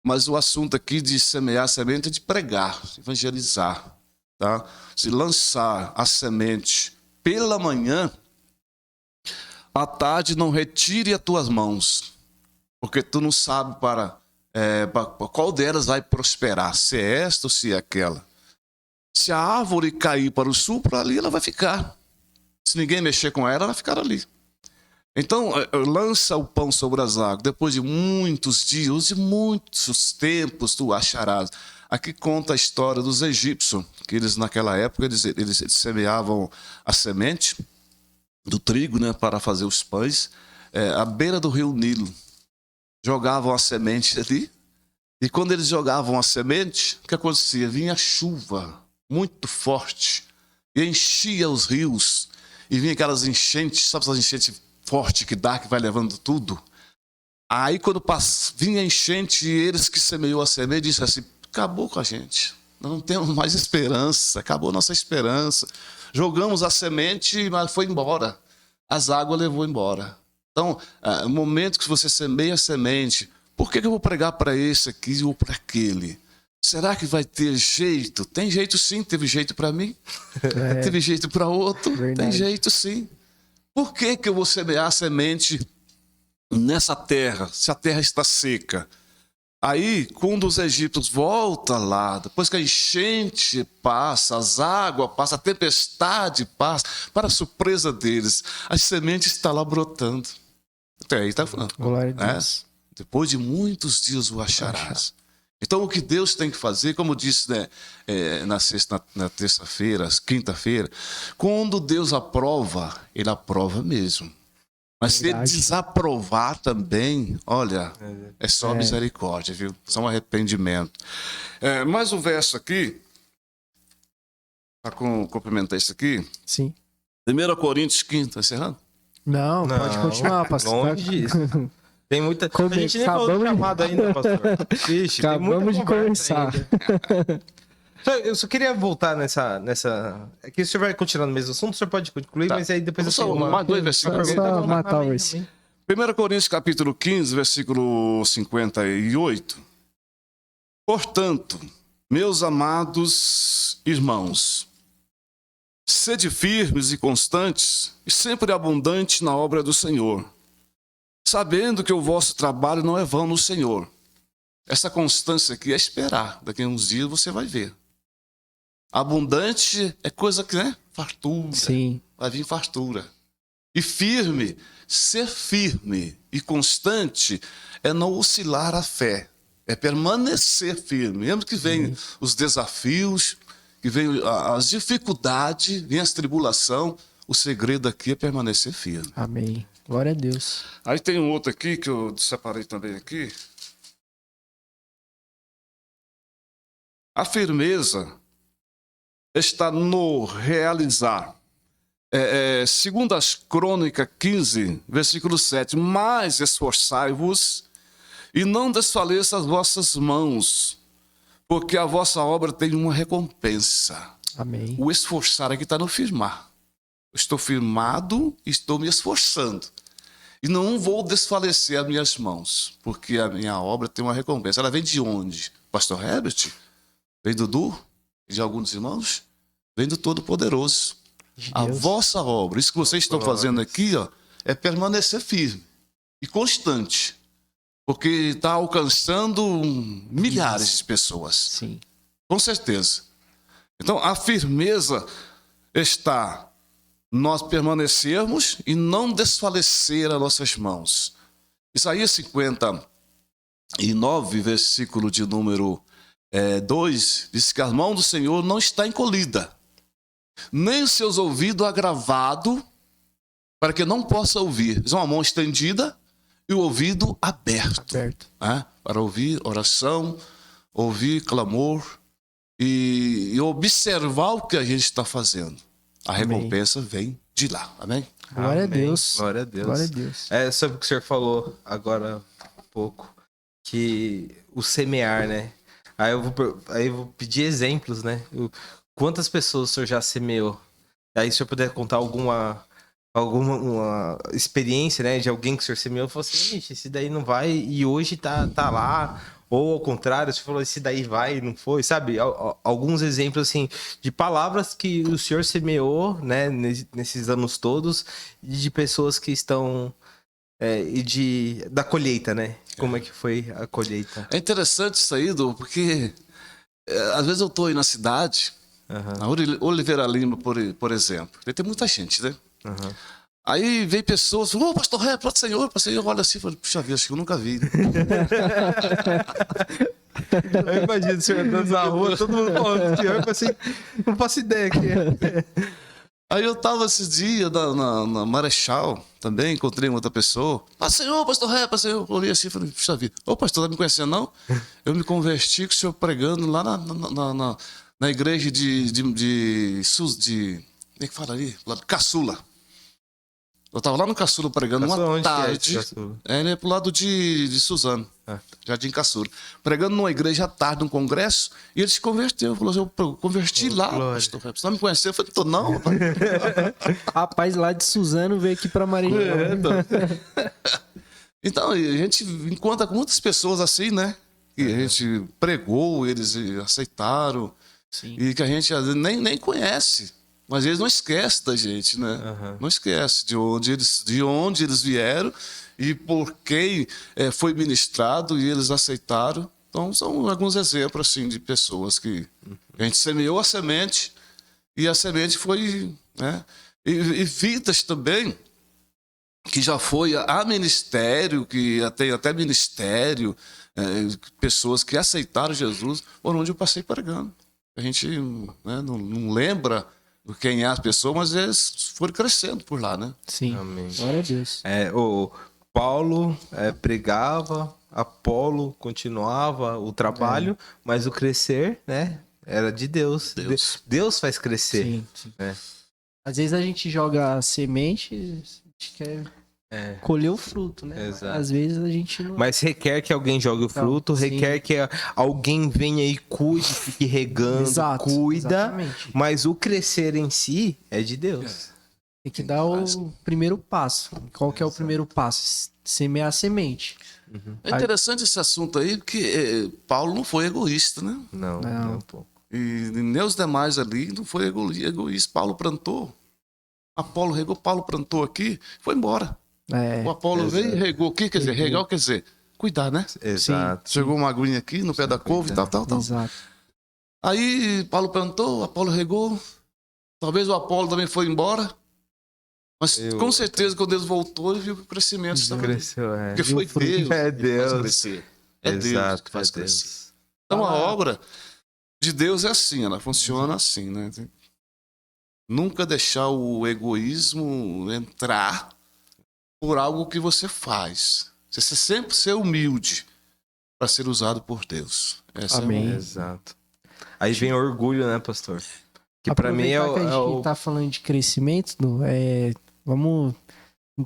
Mas o assunto aqui de semear a semente é de pregar, evangelizar, tá? Se lançar a semente pela manhã, à tarde não retire as tuas mãos, porque tu não sabe para qual delas vai prosperar, se é esta ou se é aquela. Se a árvore cair para o sul, para ali ela vai ficar. Se ninguém mexer com ela, ela vai ficar ali. Então, lança o pão sobre as águas. Depois de muitos dias e muitos tempos, tu acharás. Aqui conta a história dos egípcios, que eles naquela época, eles semeavam a semente do trigo, né, para fazer os pães, à beira do rio Nilo. Jogavam a semente ali, e quando eles jogavam a semente, o que acontecia? Vinha chuva muito forte, e enchia os rios, e vinha aquelas enchentes, sabe essas enchentes fortes que dá, que vai levando tudo? Aí quando vinha a enchente, eles que semeou a semente, disseram assim: acabou com a gente, nós não temos mais esperança, acabou nossa esperança. Jogamos a semente, mas foi embora, as águas levou embora. Então, no momento que você semeia a semente, por que eu vou pregar para esse aqui ou para aquele? Será que vai ter jeito? Tem jeito sim, teve jeito para mim, teve jeito para outro, tem jeito sim. Por que eu vou semear a semente nessa terra, se a terra está seca? Aí, quando os egípcios voltam lá, depois que a enchente passa, as águas passam, a tempestade passa, para a surpresa deles, as sementes estão lá brotando. Até aí está falando. Glória a Deus. Depois de muitos dias o acharás. Então, o que Deus tem que fazer, como disse, né, na terça-feira, quinta-feira, quando Deus aprova, Ele aprova mesmo. Mas se Ele desaprovar também, olha, é só misericórdia, viu? Só um arrependimento. Mais um verso aqui, para complementar isso aqui. Sim. 1 Coríntios 15, está encerrando? Não, pode continuar, pastor. Longe disso. Tem muita... A gente nem falou do chamado ainda, pastor. Vixe, acabamos de começar. Eu só queria voltar nessa... É que o senhor vai continuar no mesmo assunto, o senhor pode concluir, tá. Mas aí depois... Só mais dois versículos. Só matar o versículo. 1 Coríntios capítulo 15, versículo 58. Portanto, meus amados irmãos, sede firmes e constantes e sempre abundantes na obra do Senhor, sabendo que o vosso trabalho não é vão no Senhor. Essa constância aqui é esperar. Daqui a uns dias você vai ver. Abundante é coisa que, né? Fartura. Sim. Vai vir fartura. E firme, ser firme e constante é não oscilar a fé. É permanecer firme. Mesmo que venham os desafios, que venham as dificuldades, vem as tribulações, o segredo aqui é permanecer firme. Amém. Glória a Deus. Aí tem um outro aqui que eu separei também aqui. A firmeza está no realizar. Segundo as Crônicas 15, versículo 7. Mas esforçai-vos e não desfaleça as vossas mãos, porque a vossa obra tem uma recompensa. Amém. O esforçar aqui está no firmar. Eu estou firmado e estou me esforçando. E não vou desfalecer as minhas mãos, porque a minha obra tem uma recompensa. Ela vem de onde? Pastor Herbert? Vem do Dudu? De alguns irmãos? Vem do Todo-Poderoso. A vossa obra, isso que vocês estão fazendo aqui, ó, é permanecer firme e constante. Porque está alcançando milhares de pessoas. Sim. Com certeza. Então, a firmeza está nós permanecermos e não desfalecer as nossas mãos. Isaías 59, versículo de número 2, diz que a mão do Senhor não está encolhida, nem os seus ouvidos agravados, para que não possa ouvir. Diz uma mão estendida e o ouvido aberto. Para ouvir oração, ouvir clamor e observar o que a gente está fazendo. A recompensa vem de lá. Amém? Glória a Deus. Glória a Deus. Glória a Deus. Sobre o que o senhor falou agora há pouco, que o semear, né? Aí eu vou pedir exemplos, né? Quantas pessoas o senhor já semeou? Aí se o senhor puder contar alguma uma experiência, né, de alguém que o senhor semeou, falou assim, ixi, esse daí não vai e hoje tá lá. Ou ao contrário, você falou, esse daí vai e não foi, sabe? Alguns exemplos, assim, de palavras que o senhor semeou, né, nesses anos todos, e de pessoas que estão... da colheita, né? Como é que foi a colheita? É interessante isso aí, Du, porque às vezes eu tô aí na cidade, na Oliveira Lima, por exemplo, tem muita gente, né? Aí vem pessoas, pastor Ré, para o Senhor, olha assim, fala, puxa vida, acho que eu nunca vi. Eu imagino o senhor andando na rua, todo mundo falando do senhor, eu assim, não faço ideia aqui. Aí eu tava esses dias na Marechal, também encontrei uma outra pessoa. Senhor, pastor Ré, eu olhei assim e falei, puxa vida, ô pastor, tá me conhecendo não? Eu me converti com o senhor pregando lá na igreja como é que fala ali? Lá do Caçula. Eu estava lá no Caçula pregando uma tarde. Ele é pro lado de Suzano, Jardim Caçula. Pregando numa igreja à tarde, num congresso, e ele se converteu. Falou assim, eu converti lá, pastor. Você não me conheceu? Eu falei, tô não. Rapaz, lá de Suzano veio aqui para Maringá. Então, a gente encontra com muitas pessoas assim, né? Que a gente pregou, eles aceitaram. Sim. E que a gente às vezes nem conhece. Mas eles não esquecem da gente, né? Não esquece de onde eles vieram e por quem foi ministrado e eles aceitaram. Então, são alguns exemplos assim, de pessoas que a gente semeou a semente e a semente foi... Né? E vidas também que já foi a ministério, que tem até ministério, pessoas que aceitaram Jesus, por onde eu passei pregando. A gente não lembra... quem é a pessoa, mas eles foram crescendo por lá, né? Sim. Amém. Glória a Deus. O Paulo pregava, Apolo continuava o trabalho, mas o crescer, né, era de Deus. Deus faz crescer. Sim. Às vezes a gente joga a semente, a gente quer colher o fruto, né? Exato. Às vezes a gente não... Mas requer que alguém jogue o fruto, requer que alguém venha e cuide, fique regando, cuida. Exatamente. Mas o crescer em si é de Deus. Tem que dar o primeiro passo. Qual que é o primeiro passo? Semear a semente. É interessante esse assunto aí, porque Paulo não foi egoísta, né? Não. E nem os demais ali não foi egoísta. Paulo plantou, Apolo regou, Paulo plantou aqui, foi embora. O Apolo veio e regou. O que quer dizer? Regar quer dizer cuidar, né? Exato. Chegou uma aguinha aqui no pé da couve e tal. Exato. Aí Paulo plantou, Apolo regou. Talvez o Apolo também foi embora. Mas com certeza quando ele voltou, ele viu que o crescimento estava cresceu, porque foi Deus. É Deus. Que faz crescer. Deus que faz crescer. Então a obra de Deus é assim, ela funciona assim, né? Nunca deixar o egoísmo entrar por algo que você faz. Você sempre ser humilde para ser usado por Deus. Amém. Exato. Aí vem o orgulho, né, pastor? Que para mim que a gente tá falando de crescimento, vamos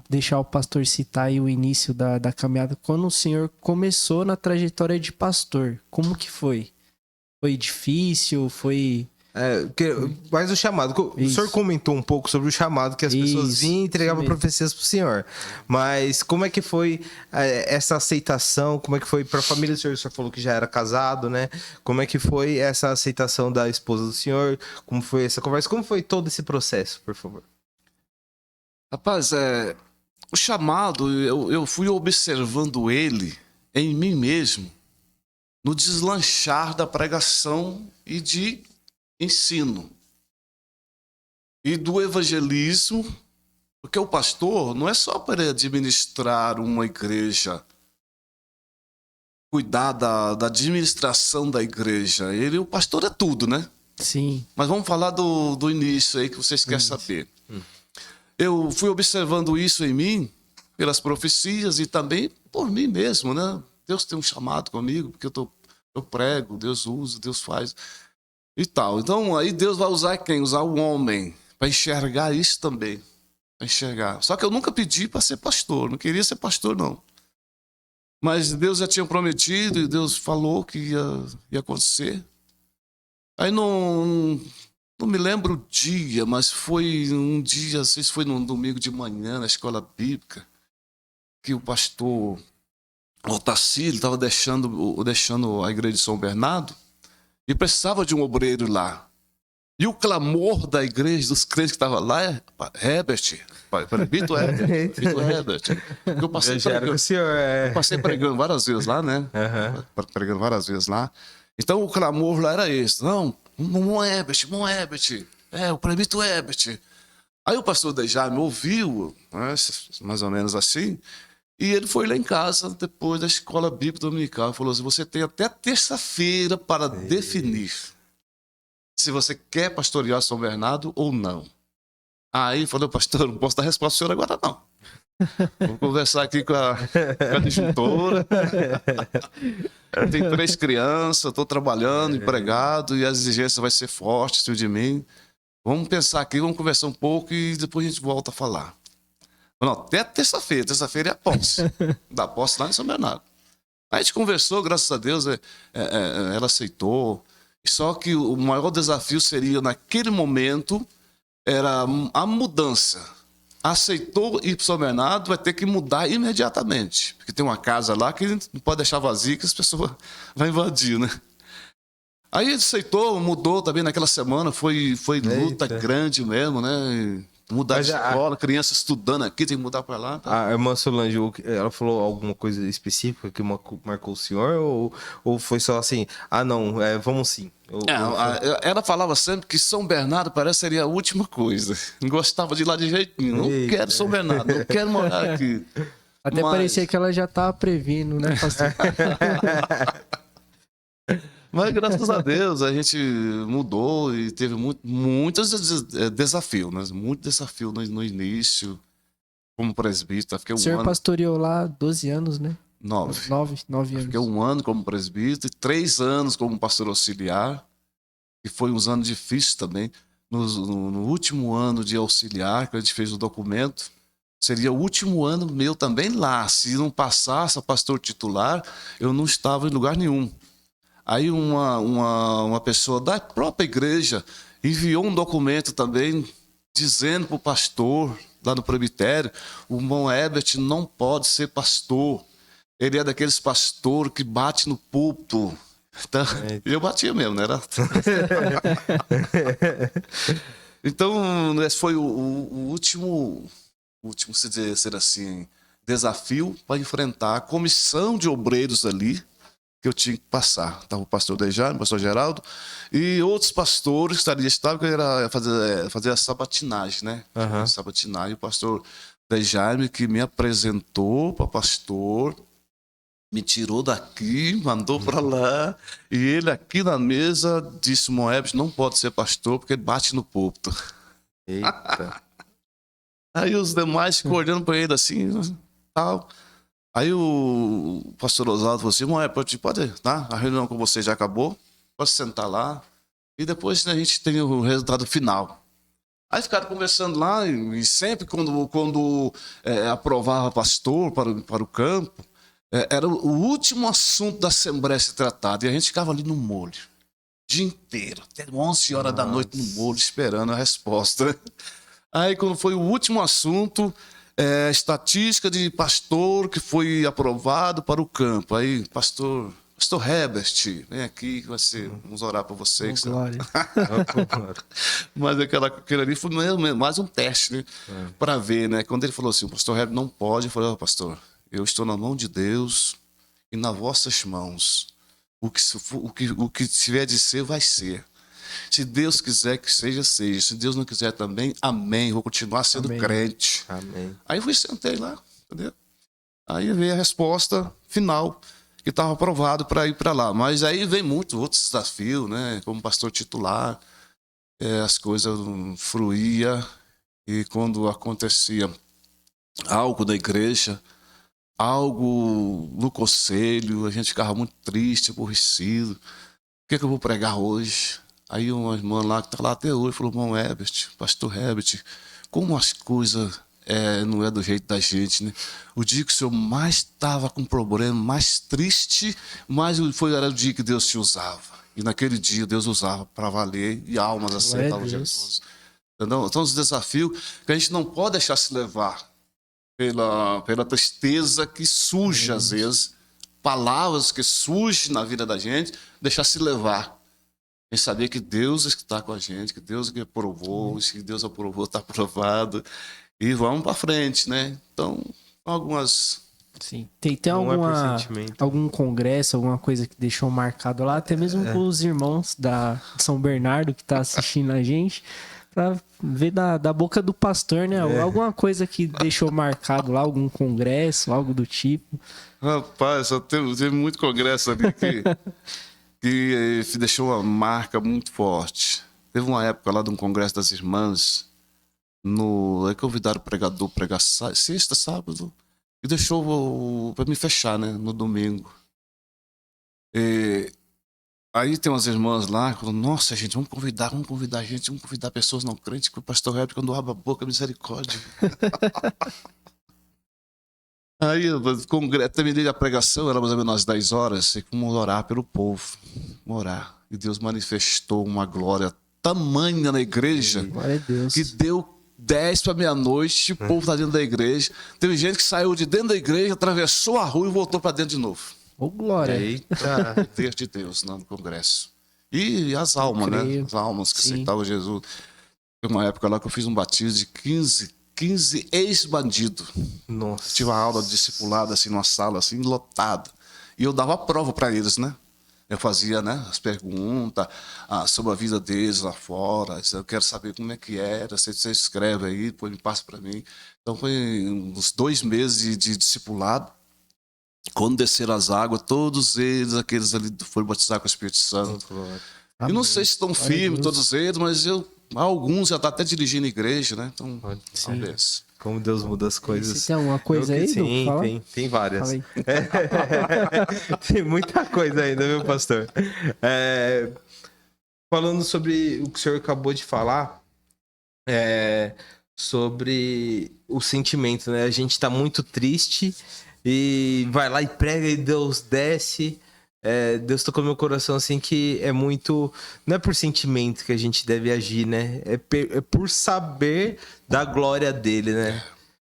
deixar o pastor citar aí o início da caminhada. Quando o senhor começou na trajetória de pastor, como que foi? Foi difícil? Foi Mas o chamado, o senhor comentou um pouco sobre o chamado que as pessoas vinham e entregavam profecias para o senhor. Mas como é que foi essa aceitação? Como é que foi para a família do senhor? O senhor falou que já era casado, né? Como é que foi essa aceitação da esposa do senhor? Como foi essa conversa? Como foi todo esse processo, por favor? Rapaz, o chamado, eu fui observando ele em mim mesmo, no deslanchar da pregação e de ensino e do evangelismo, porque o pastor não é só para administrar uma igreja, cuidar da administração da igreja. O pastor é tudo, né? Sim. Mas vamos falar do início aí que vocês querem saber. Eu fui observando isso em mim, pelas profecias e também por mim mesmo, né? Deus tem um chamado comigo, porque eu prego, Deus usa, Deus faz e tal. Então, aí Deus vai usar quem? Usar o homem para enxergar isso também. Para enxergar. Só que eu nunca pedi para ser pastor, não queria ser pastor, não. Mas Deus já tinha prometido e Deus falou que ia acontecer. Aí não me lembro o dia, mas foi um dia, não sei se foi num domingo de manhã, na escola bíblica, que o pastor Otacílio estava deixando a igreja de São Bernardo e precisava de um obreiro lá. E o clamor da igreja, dos crentes que estavam lá, Herbert, Vitor Herbert. Eu passei pregando várias vezes lá, né? Pregando várias vezes lá. Então o clamor lá era esse. Não, irmão Herbert. O presbítero Herbert. Aí o pastor Dejaime me ouviu, né, mais ou menos assim, e ele foi lá em casa, depois da escola bíblica dominical, e falou assim, você tem até terça-feira para definir se você quer pastorear São Bernardo ou não. Aí falou, pastor, não posso dar resposta ao senhor agora não. Vou conversar aqui com a disjuntora. Tem 3 crianças, estou trabalhando, empregado, e a exigência vai ser forte de mim. Vamos pensar aqui, vamos conversar um pouco e depois a gente volta a falar. Não, até terça-feira. Terça-feira é a posse. Da posse lá em São Bernardo. Aí a gente conversou, graças a Deus, ela aceitou. Só que o maior desafio seria, naquele momento, era a mudança. Aceitou ir para São Bernardo, vai ter que mudar imediatamente. Porque tem uma casa lá que não pode deixar vazia, que as pessoas vão invadir, né? Aí ele aceitou, mudou também naquela semana, foi luta grande mesmo, né? Mudar de escola, criança estudando aqui, tem que mudar para lá. Tá? A irmã Solange, ela falou alguma coisa específica que marcou o senhor? Ou foi só assim, não, vamos sim? Ela falava sempre que São Bernardo parece seria a última coisa. Não gostava de ir lá de jeito nenhum. Não quero São Bernardo, não quero morar aqui. Até parecia que ela já estava previndo, né, pastor? Mas graças a Deus a gente mudou e teve muitos desafios, né? Muito desafio no início, como presbítero. O senhor pastoreou lá 12 anos, né? 9 anos. Fiquei 1 ano como presbítero e 3 anos como pastor auxiliar, que foi uns anos difíceis também. No último ano de auxiliar, que a gente fez o documento, seria o último ano meu também lá. Se não passasse a pastor titular, eu não estava em lugar nenhum. Aí uma pessoa da própria igreja enviou um documento também dizendo para o pastor lá no presbitério, o irmão Herbert não pode ser pastor. Ele é daqueles pastores que bate no púlpito. Então, eu batia mesmo, né? Então, esse foi o último, se dizer assim, desafio para enfrentar a comissão de obreiros ali, que eu tinha que passar. Estava o pastor Dejaime, o pastor Geraldo, e outros pastores que estavam, que era fazer a sabatinagem, né? Sabatinagem. O pastor Dejaime, que me apresentou para pastor, me tirou daqui, mandou para lá, e ele aqui na mesa disse, Moebs não pode ser pastor porque ele bate no púlpito. Eita. Aí os demais ficam olhando para ele assim, tal. Aí o pastor Oswaldo falou assim, Moebs, pode, tá? A reunião com você já acabou, pode sentar lá, e depois a gente tem o resultado final. Aí ficaram conversando lá, e sempre quando aprovava pastor para o campo, era o último assunto da Assembleia a ser tratado, e a gente ficava ali no molho. dia inteiro, até 11 horas da noite no muro, esperando a resposta. Aí, quando foi o último assunto, estatística de pastor que foi aprovado para o campo. Aí, pastor Herbert, vem aqui, vamos orar para você. Oh, glória. Mas aquele ali foi mais um teste, né? Para ver, né? Quando ele falou assim, o pastor Herbert não pode, eu falei, pastor, eu estou na mão de Deus e nas vossas mãos. O que tiver de ser, vai ser. Se Deus quiser que seja, seja. Se Deus não quiser também, amém. Vou continuar sendo crente. Amém. Aí fui, sentei lá, entendeu? Aí veio a resposta final, que estava aprovado para ir para lá. Mas aí vem muito outros desafios, né? Como pastor titular, as coisas fluíam. E quando acontecia algo da igreja, algo no conselho, a gente ficava muito triste, aborrecido. O que eu vou pregar hoje? Aí uma irmã lá, que está lá até hoje, falou, irmão Herbert, pastor Herbert, como as coisas não é do jeito da gente, né? O dia que o senhor mais estava com problema, mais triste, era o dia que Deus te usava. E naquele dia Deus usava para valer e almas aceitavam Jesus. Entendeu? Então os desafios que a gente não pode deixar se levar pela tristeza que surge às vezes, palavras que surgem na vida da gente, deixar se levar. A gente saber que Deus está com a gente, que Deus que aprovou, se Deus aprovou, está aprovado. E vamos para frente, né? Então, algumas... Sim. Tem algum congresso, alguma coisa que deixou marcado lá, até mesmo com os irmãos da São Bernardo que tá assistindo a gente, para ver da boca do pastor, né? Alguma coisa que deixou marcado lá, algum congresso, algo do tipo. Rapaz, teve muito congresso ali que deixou uma marca muito forte. Teve uma época lá de um congresso das irmãs, aí convidaram o pregador a pregar sexta, sábado, e deixou para me fechar, né, no domingo. Aí tem umas irmãs lá que falam, nossa gente, vamos convidar gente, vamos convidar pessoas não crentes, que o pastor Herbert, quando abre a boca, misericórdia. Aí, terminei a pregação, era mais ou menos às 10 horas, e como orar pelo povo, orar. E Deus manifestou uma glória tamanha na igreja, glória a Deus, que deu 10 para meia-noite, o povo está dentro da igreja. Teve gente que saiu de dentro da igreja, atravessou a rua e voltou para dentro de novo. Ô, glória! Eita, Deus de Deus, no congresso. E as almas, né? As almas que aceitavam Jesus. Teve uma época lá que eu fiz um batismo de 15 ex-bandidos. Nossa. Tive uma aula discipulada assim, numa sala assim, lotada. E eu dava prova para eles, né? Eu fazia, né, as perguntas sobre a vida deles lá fora. Eu quero saber como é que era. Você escreve aí, depois me passa para mim. Então foi uns 2 meses de discipulado. Quando desceram as águas, todos eles, aqueles ali, foram batizar com o Espírito Santo. Eu não sei se estão firmes, todos eles, mas alguns já estão até dirigindo a igreja, né? Então, talvez. Como Deus muda as coisas. Você tem alguma coisa aí? Sim, tem várias. Tem muita coisa ainda, viu, pastor? Falando sobre o que o senhor acabou de falar, sobre o sentimento, né? A gente tá muito triste e vai lá e prega e Deus desce. Deus tocou meu coração assim que é muito... Não é por sentimento que a gente deve agir, né? É por saber da glória dele, né?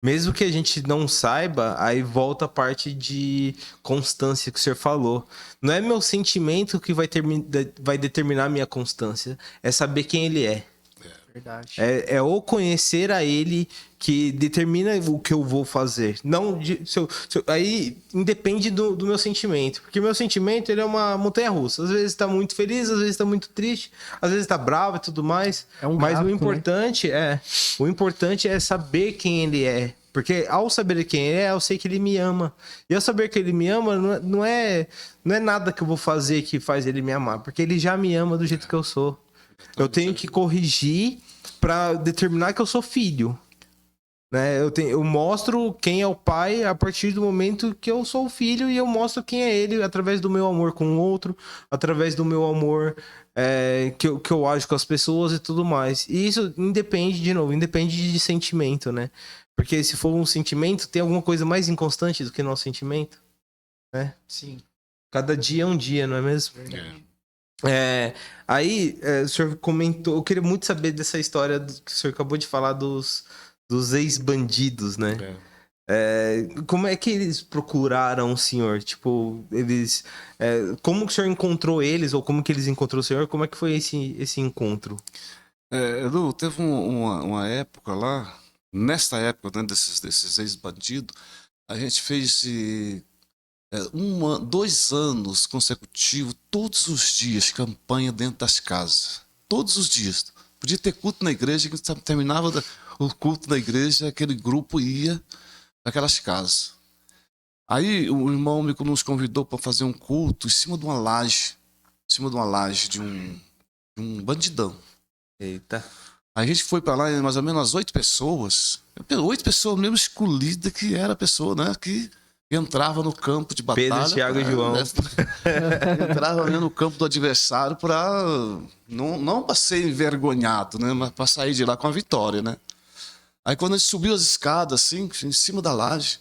Mesmo que a gente não saiba, aí volta a parte de constância que o senhor falou. Não é meu sentimento que vai determinar a minha constância. É saber quem ele é. Verdade. É o conhecer a ele que determina o que eu vou fazer. Não aí independe do meu sentimento. Porque meu sentimento, ele é uma montanha-russa. Às vezes tá muito feliz, às vezes tá muito triste, às vezes tá bravo e tudo mais. Mas o importante é saber quem ele é. Porque ao saber quem ele é, eu sei que ele me ama. E ao saber que ele me ama, não é nada que eu vou fazer que faz ele me amar. Porque ele já me ama do jeito que eu sou. Eu tenho que corrigir para determinar que eu sou filho, né? Eu mostro quem é o pai a partir do momento que eu sou o filho, e eu mostro quem é ele através do meu amor com o outro, através do meu amor que eu ajo com as pessoas e tudo mais. E isso independe de sentimento, né? Porque se for um sentimento, tem alguma coisa mais inconstante do que nosso sentimento, né? Sim. Cada dia é um dia, não é mesmo? Aí, o senhor comentou, eu queria muito saber dessa história que o senhor acabou de falar dos ex-bandidos, né? Como é que eles procuraram o senhor? Tipo, eles... como que o senhor encontrou eles, ou como que eles encontrou o senhor? Como é que foi esse encontro? Edu, teve uma época lá, nesta época, né, desses ex-bandidos, a gente fez 2 anos consecutivos, todos os dias, campanha dentro das casas. Todos os dias. Podia ter culto na igreja, que terminava o culto na igreja, aquele grupo ia naquelas casas. Aí o irmão nos convidou para fazer um culto em cima de uma laje. Em cima de uma laje de um bandidão. Eita. A gente foi para lá, mais ou menos umas 8 pessoas. 8 pessoas mesmo escolhidas, que era a pessoa, né, que entrava no campo de batalha. Pedro, Tiago e João. Entrava mesmo no campo do adversário para não para ser envergonhado, né, mas para sair de lá com a vitória, né? Aí quando a gente subiu as escadas, assim, em cima da laje,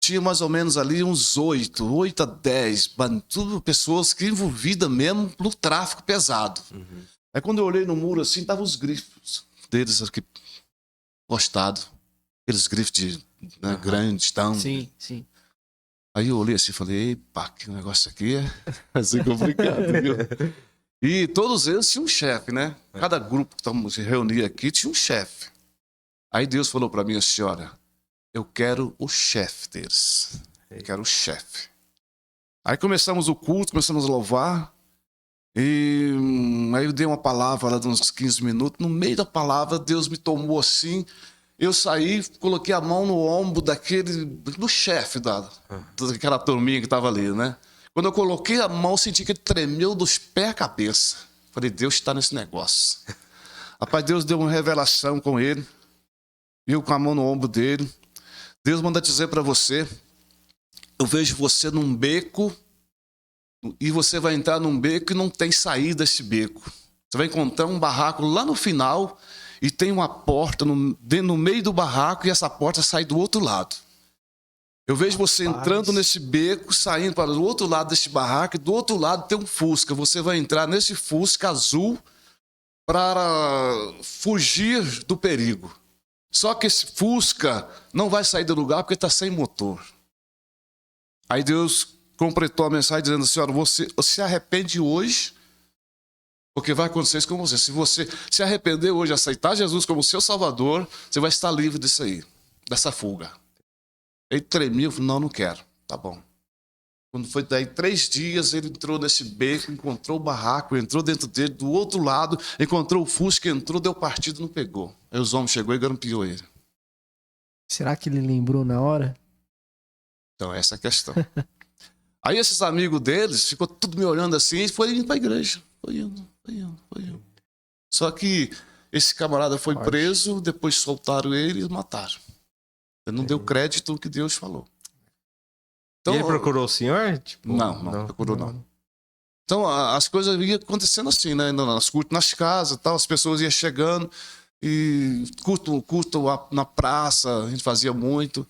tinha mais ou menos ali uns 8 a 10, tudo pessoas que envolvidas mesmo no tráfico pesado. Uhum. Aí quando eu olhei no muro assim, estavam os grifos deles aqui postados. Aqueles grifos grandes, tão... Sim, sim. Aí eu olhei assim e falei, epa, que negócio aqui é assim complicado, viu? E todos eles tinham um chefe, né? Cada grupo que se reunia aqui tinha um chefe. Aí Deus falou para mim assim, olha, eu quero o chefe deles. Eu quero o chefe. Aí começamos o culto, começamos a louvar. E aí eu dei uma palavra lá de uns 15 minutos. No meio da palavra, Deus me tomou assim. Eu saí, coloquei a mão no ombro do chefe daquela turminha que estava ali, né? Quando eu coloquei a mão, eu senti que ele tremeu dos pés à cabeça. Falei, Deus está nesse negócio. Rapaz, Deus deu uma revelação com ele. Eu com a mão no ombro dele. Deus manda dizer para você, eu vejo você num beco e você vai entrar num beco e não tem saída esse beco. Você vai encontrar um barraco lá no final e tem uma porta no meio do barraco e essa porta sai do outro lado. Eu vejo você entrando nesse beco, saindo para o outro lado desse barraco e do outro lado tem um Fusca. Você vai entrar nesse Fusca azul para fugir do perigo. Só que esse Fusca não vai sair do lugar porque está sem motor. Aí Deus completou a mensagem dizendo assim, olha, você se arrepende hoje, porque vai acontecer isso com você. Se você se arrepender hoje, aceitar Jesus como seu Salvador, você vai estar livre disso aí, dessa fuga. Ele tremeu, falou, não quero. Tá bom. Quando foi daí 3 dias, ele entrou nesse beco, encontrou o barraco, entrou dentro dele, do outro lado, encontrou o Fusca, entrou, deu partido, não pegou. Aí os homens chegou e grampeou ele. Será que ele lembrou na hora? Então, essa é a questão. Aí esses amigos deles, ficou tudo me olhando assim, e foi indo para a igreja. Foi indo. Só que esse camarada foi preso, depois soltaram ele e mataram. Ele não deu crédito ao que Deus falou. Então, e ele procurou o senhor? Tipo, não procurou não. Então as coisas iam acontecendo assim, né? Nas casas, tal, as pessoas iam chegando e culto na praça, a gente fazia muito.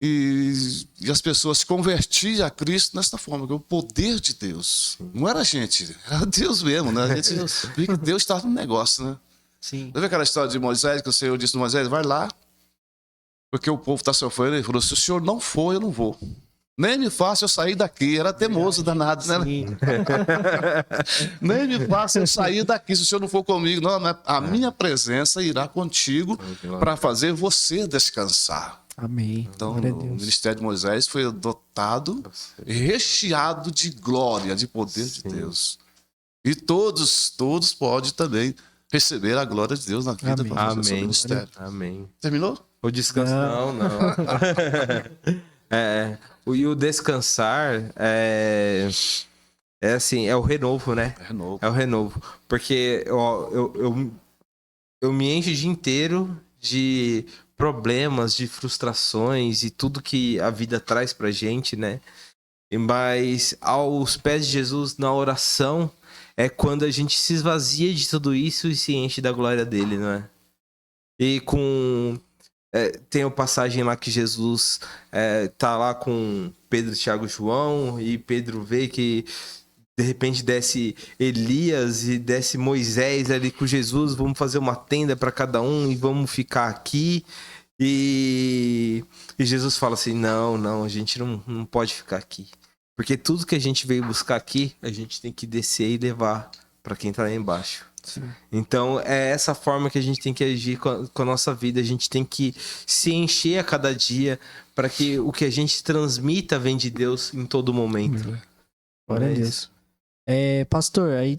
E as pessoas se convertiam a Cristo dessa forma, que é o poder de Deus. Não era a gente, era Deus mesmo, né? A gente via que Deus estava no negócio, né? Sim. Você vê aquela história de Moisés, que o Senhor disse a Moisés, vai lá, porque o povo está sofrendo. Ele falou, se o Senhor não for, eu não vou. Nem me faça eu sair daqui. Era teimoso danado, né? Nem me faça eu sair daqui se o Senhor não for comigo. Não, a minha presença irá contigo para fazer você descansar. Amém. Então, o ministério de Moisés foi dotado, recheado de glória, de poder de Deus. E todos podem também receber a glória de Deus na vida para fazer o seu ministério. Amém. Terminou? O descanso não. E o descansar é assim, é o renovo, né? É o renovo. Porque eu me encho o dia inteiro de problemas, de frustrações e tudo que a vida traz pra gente, né? Mas aos pés de Jesus, na oração, é quando a gente se esvazia de tudo isso e se enche da glória dele, não é? E tem a passagem lá que Jesus tá lá com Pedro, Tiago e João, e Pedro vê que de repente desce Elias e desce Moisés ali com Jesus, vamos fazer uma tenda para cada um e vamos ficar aqui. E Jesus fala assim, não, a gente não pode ficar aqui. Porque tudo que a gente veio buscar aqui, a gente tem que descer e levar para quem tá lá embaixo. Sim. Então é essa forma que a gente tem que agir com a nossa vida. A gente tem que se encher a cada dia para que o que a gente transmita vem de Deus em todo momento. Glória a Deus. Pastor, aí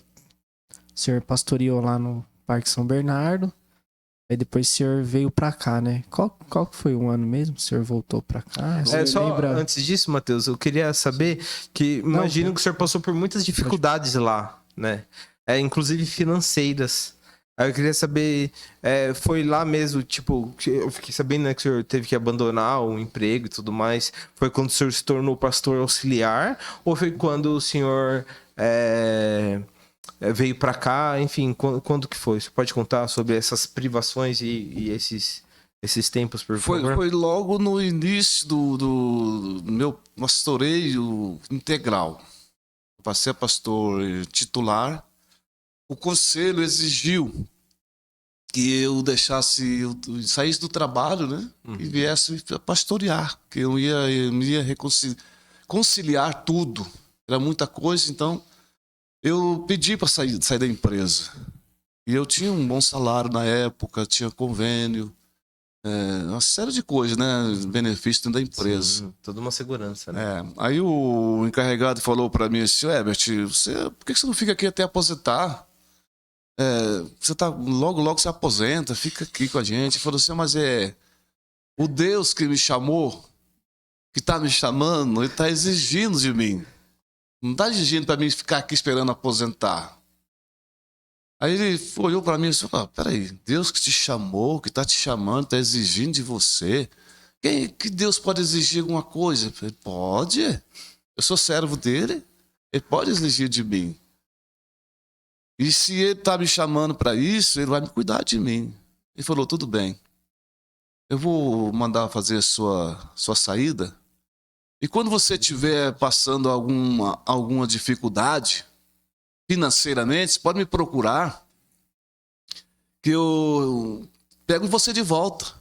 o senhor pastoreou lá no Parque São Bernardo, aí depois o senhor veio pra cá, né? Qual que foi o ano mesmo? O senhor voltou pra cá? Antes disso, Matheus, eu queria saber que imagino que o senhor passou por muitas dificuldades lá, né? Inclusive financeiras. Aí eu queria saber, foi lá mesmo, tipo, eu fiquei sabendo, né, que o senhor teve que abandonar o emprego e tudo mais. Foi quando o senhor se tornou pastor auxiliar? Ou foi quando o senhor veio pra cá? Enfim, quando que foi? Você pode contar sobre essas privações e esses tempos, por favor? Foi logo no início do meu pastoreio integral. Eu passei a pastor titular. O conselho exigiu que eu saísse do trabalho, né? E viesse pastorear, que eu ia conciliar tudo. Era muita coisa, então eu pedi para sair da empresa. E eu tinha um bom salário na época, tinha convênio, uma série de coisas, né? Benefício da empresa. Sim, toda uma segurança, né? Aí o encarregado falou para mim assim, Herbert, por que você não fica aqui até aposentar? Você logo você aposenta, fica aqui com a gente. Ele falou assim, mas o Deus que me chamou, que está me chamando, ele está exigindo de mim. Não está exigindo para mim ficar aqui esperando aposentar. Aí ele olhou para mim e disse, peraí, Deus que te chamou, que está te chamando, está exigindo de você. Que Deus pode exigir alguma coisa? Eu falei, pode. Eu sou servo dele, ele pode exigir de mim. E se ele está me chamando para isso, ele vai me cuidar de mim. Ele falou, tudo bem. Eu vou mandar fazer a sua saída. E quando você estiver passando alguma dificuldade financeiramente, você pode me procurar, que eu pego você de volta.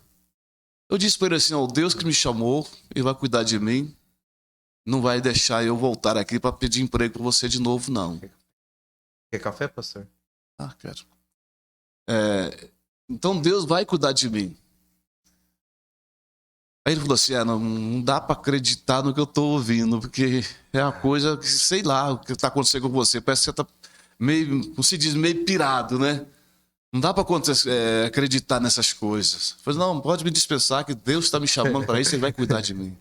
Eu disse para ele assim, o Deus que me chamou, ele vai cuidar de mim. Não vai deixar eu voltar aqui para pedir emprego para você de novo, não. Quer café, pastor? Quero. Então Deus vai cuidar de mim. Aí ele falou assim, não dá para acreditar no que eu estou ouvindo, porque é uma coisa que, sei lá, o que está acontecendo com você. Parece que você está meio, como se diz, meio pirado, né? Não dá para acreditar nessas coisas. Eu falei, não, pode me dispensar que Deus está me chamando para isso, ele vai cuidar de mim.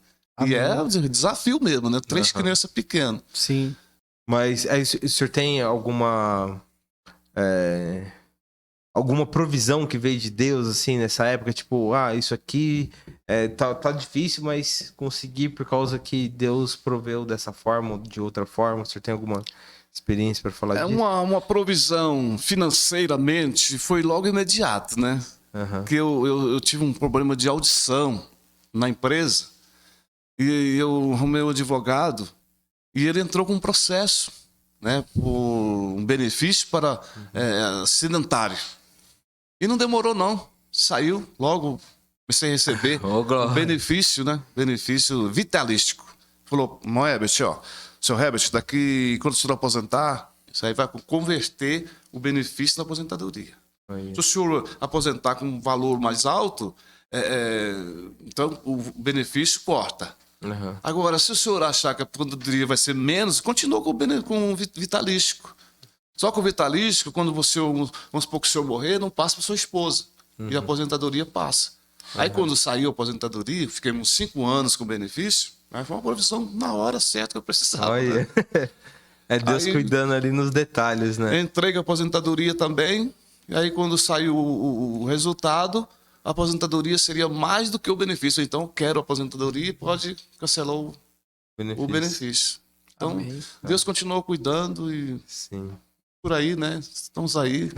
E é um desafio mesmo, né? 3 crianças pequenas. Sim. Mas o senhor tem alguma provisão que veio de Deus, assim, nessa época? Tipo, isso aqui tá difícil, mas consegui por causa que Deus proveu dessa forma ou de outra forma. O senhor tem alguma experiência para falar disso? Uma provisão financeiramente foi logo imediato, né? Porque eu tive um problema de audição na empresa e eu arrumei um advogado. E ele entrou com um processo, né, por um benefício para acidentário. E não demorou, não. Saiu, logo comecei a receber um benefício, né? Benefício vitalístico. Falou, Herbert, seu Herbert, daqui, quando o senhor aposentar, isso aí vai converter o benefício na aposentadoria. Se o senhor aposentar com um valor mais alto, então o benefício corta. Agora, se o senhor achar que a aposentadoria vai ser menos, continua com o vitalístico. Só que o vitalístico, quando vamos supor que o senhor morrer, não passa para sua esposa. E a aposentadoria passa. Aí quando saiu a aposentadoria, fiquei uns 5 anos com benefício, aí foi uma provisão na hora certa que eu precisava. Né? É Deus cuidando ali nos detalhes, né? Entrei com a aposentadoria também, e aí quando saiu o resultado, a aposentadoria seria mais do que o benefício. Então, eu quero a aposentadoria e pode cancelar o benefício. Então, Deus continuou cuidando e por aí, né? Estamos aí.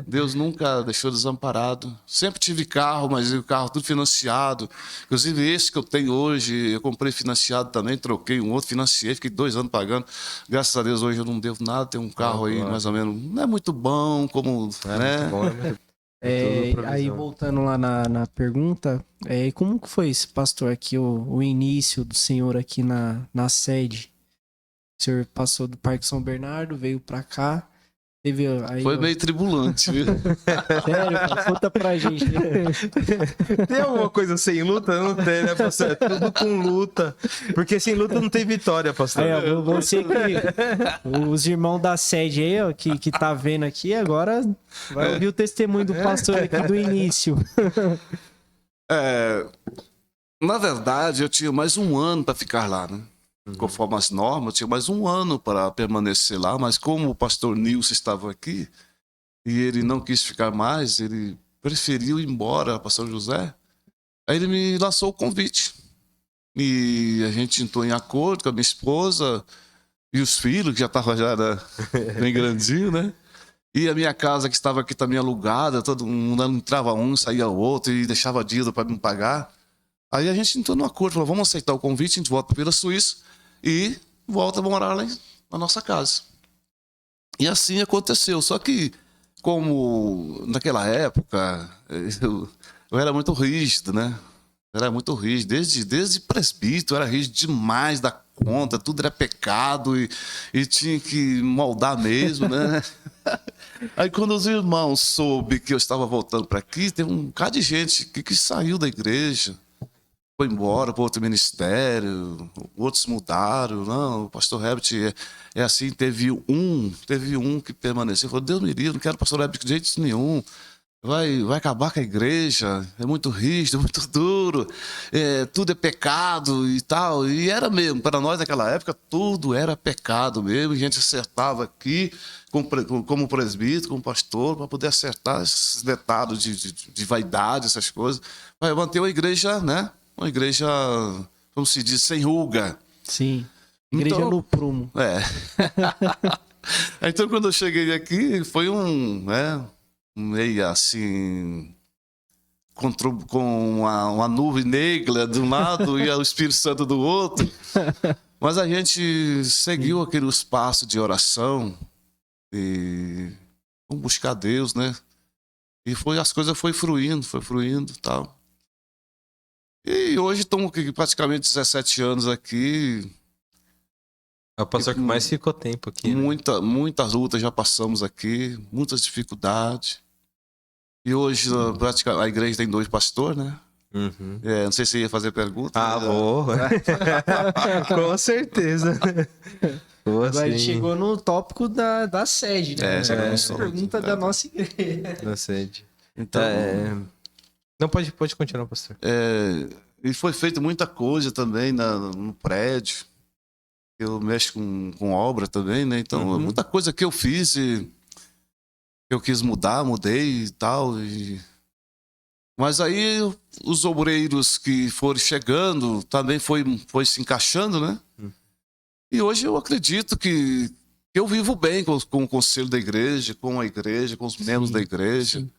Deus nunca deixou desamparado. Sempre tive carro, mas o carro tudo financiado. Inclusive esse que eu tenho hoje, eu comprei financiado também, troquei um outro, financiei, fiquei 2 anos pagando. Graças a Deus hoje eu não devo nada, tenho um carro aí mais ou menos, não é muito bom, como, né? Muito bom, né? Aí voltando lá na pergunta, como que foi esse pastor aqui, o início do senhor aqui na sede? O senhor passou do Parque São Bernardo, veio pra cá, teve aí... Foi meio tribulante, viu? Sério, cara, conta pra gente. Tem alguma coisa sem luta? Não tem, né, pastor? É tudo com luta. Porque sem luta não tem vitória, pastor. Aí, ó, você que... Os irmãos da sede aí, ó, que tá vendo aqui, agora vai ouvir o testemunho do pastor aqui do início. Na verdade, eu tinha mais 1 ano para ficar lá, né? Conforme as normas, eu tinha mais 1 ano para permanecer lá, mas como o pastor Nilson estava aqui e ele não quis ficar mais, ele preferiu ir embora para São José, aí ele me lançou o convite. E a gente entrou em acordo com a minha esposa e os filhos, que já estavam bem grandinho, né? E a minha casa que estava aqui também alugada, todo mundo entrava um, saía outro e deixava dívida para me pagar. Aí a gente entrou no acordo, falou, vamos aceitar o convite, a gente volta pela Suíça e volta a morar lá na nossa casa. E assim aconteceu, só que como naquela época eu era muito rígido, né? Era muito rígido, desde presbítero, era rígido demais da conta, tudo era pecado e tinha que moldar mesmo, né? Aí quando os irmãos soube que eu estava voltando para aqui, teve um bocado de gente que saiu da igreja, foi embora para outro ministério, outros mudaram. Não, o pastor Herbert é assim, teve um que permaneceu, falou, Deus me livre, não quero o pastor Herbert de jeito nenhum. Vai acabar com a igreja, é muito rígido, muito duro, tudo é pecado e tal. E era mesmo, para nós naquela época, tudo era pecado mesmo. A gente acertava aqui, como presbítero, como pastor, para poder acertar esses detalhes de vaidade, essas coisas. Vai manter uma igreja, né? Uma igreja, como se diz, sem ruga. Sim, igreja então, no prumo. Então, quando eu cheguei aqui, foi meio assim, com uma nuvem negra de um lado e o Espírito Santo do outro. Mas a gente seguiu aquele espaço de oração e vamos buscar Deus, né? E as coisas foram fluindo e tal. E hoje estamos praticamente 17 anos aqui. É o pastor que mais ficou tempo aqui. Né? Muitas lutas já passamos aqui, muitas dificuldades. E hoje praticamente a igreja tem 2 pastores, né? Uhum. Não sei se ia fazer pergunta. Vou. Com certeza. Agora ele chegou no tópico da sede, né? Pergunta da nossa igreja. Da sede. Então, não, pode continuar, pastor. E foi feita muita coisa também no prédio. Eu mexo com obra também, né? Então, muita coisa que eu fiz e eu quis mudei e tal. Mas aí os obreiros que foram chegando também foi se encaixando, né? E hoje eu acredito que eu vivo bem com o conselho da igreja, com a igreja, com os membros da igreja. Sim.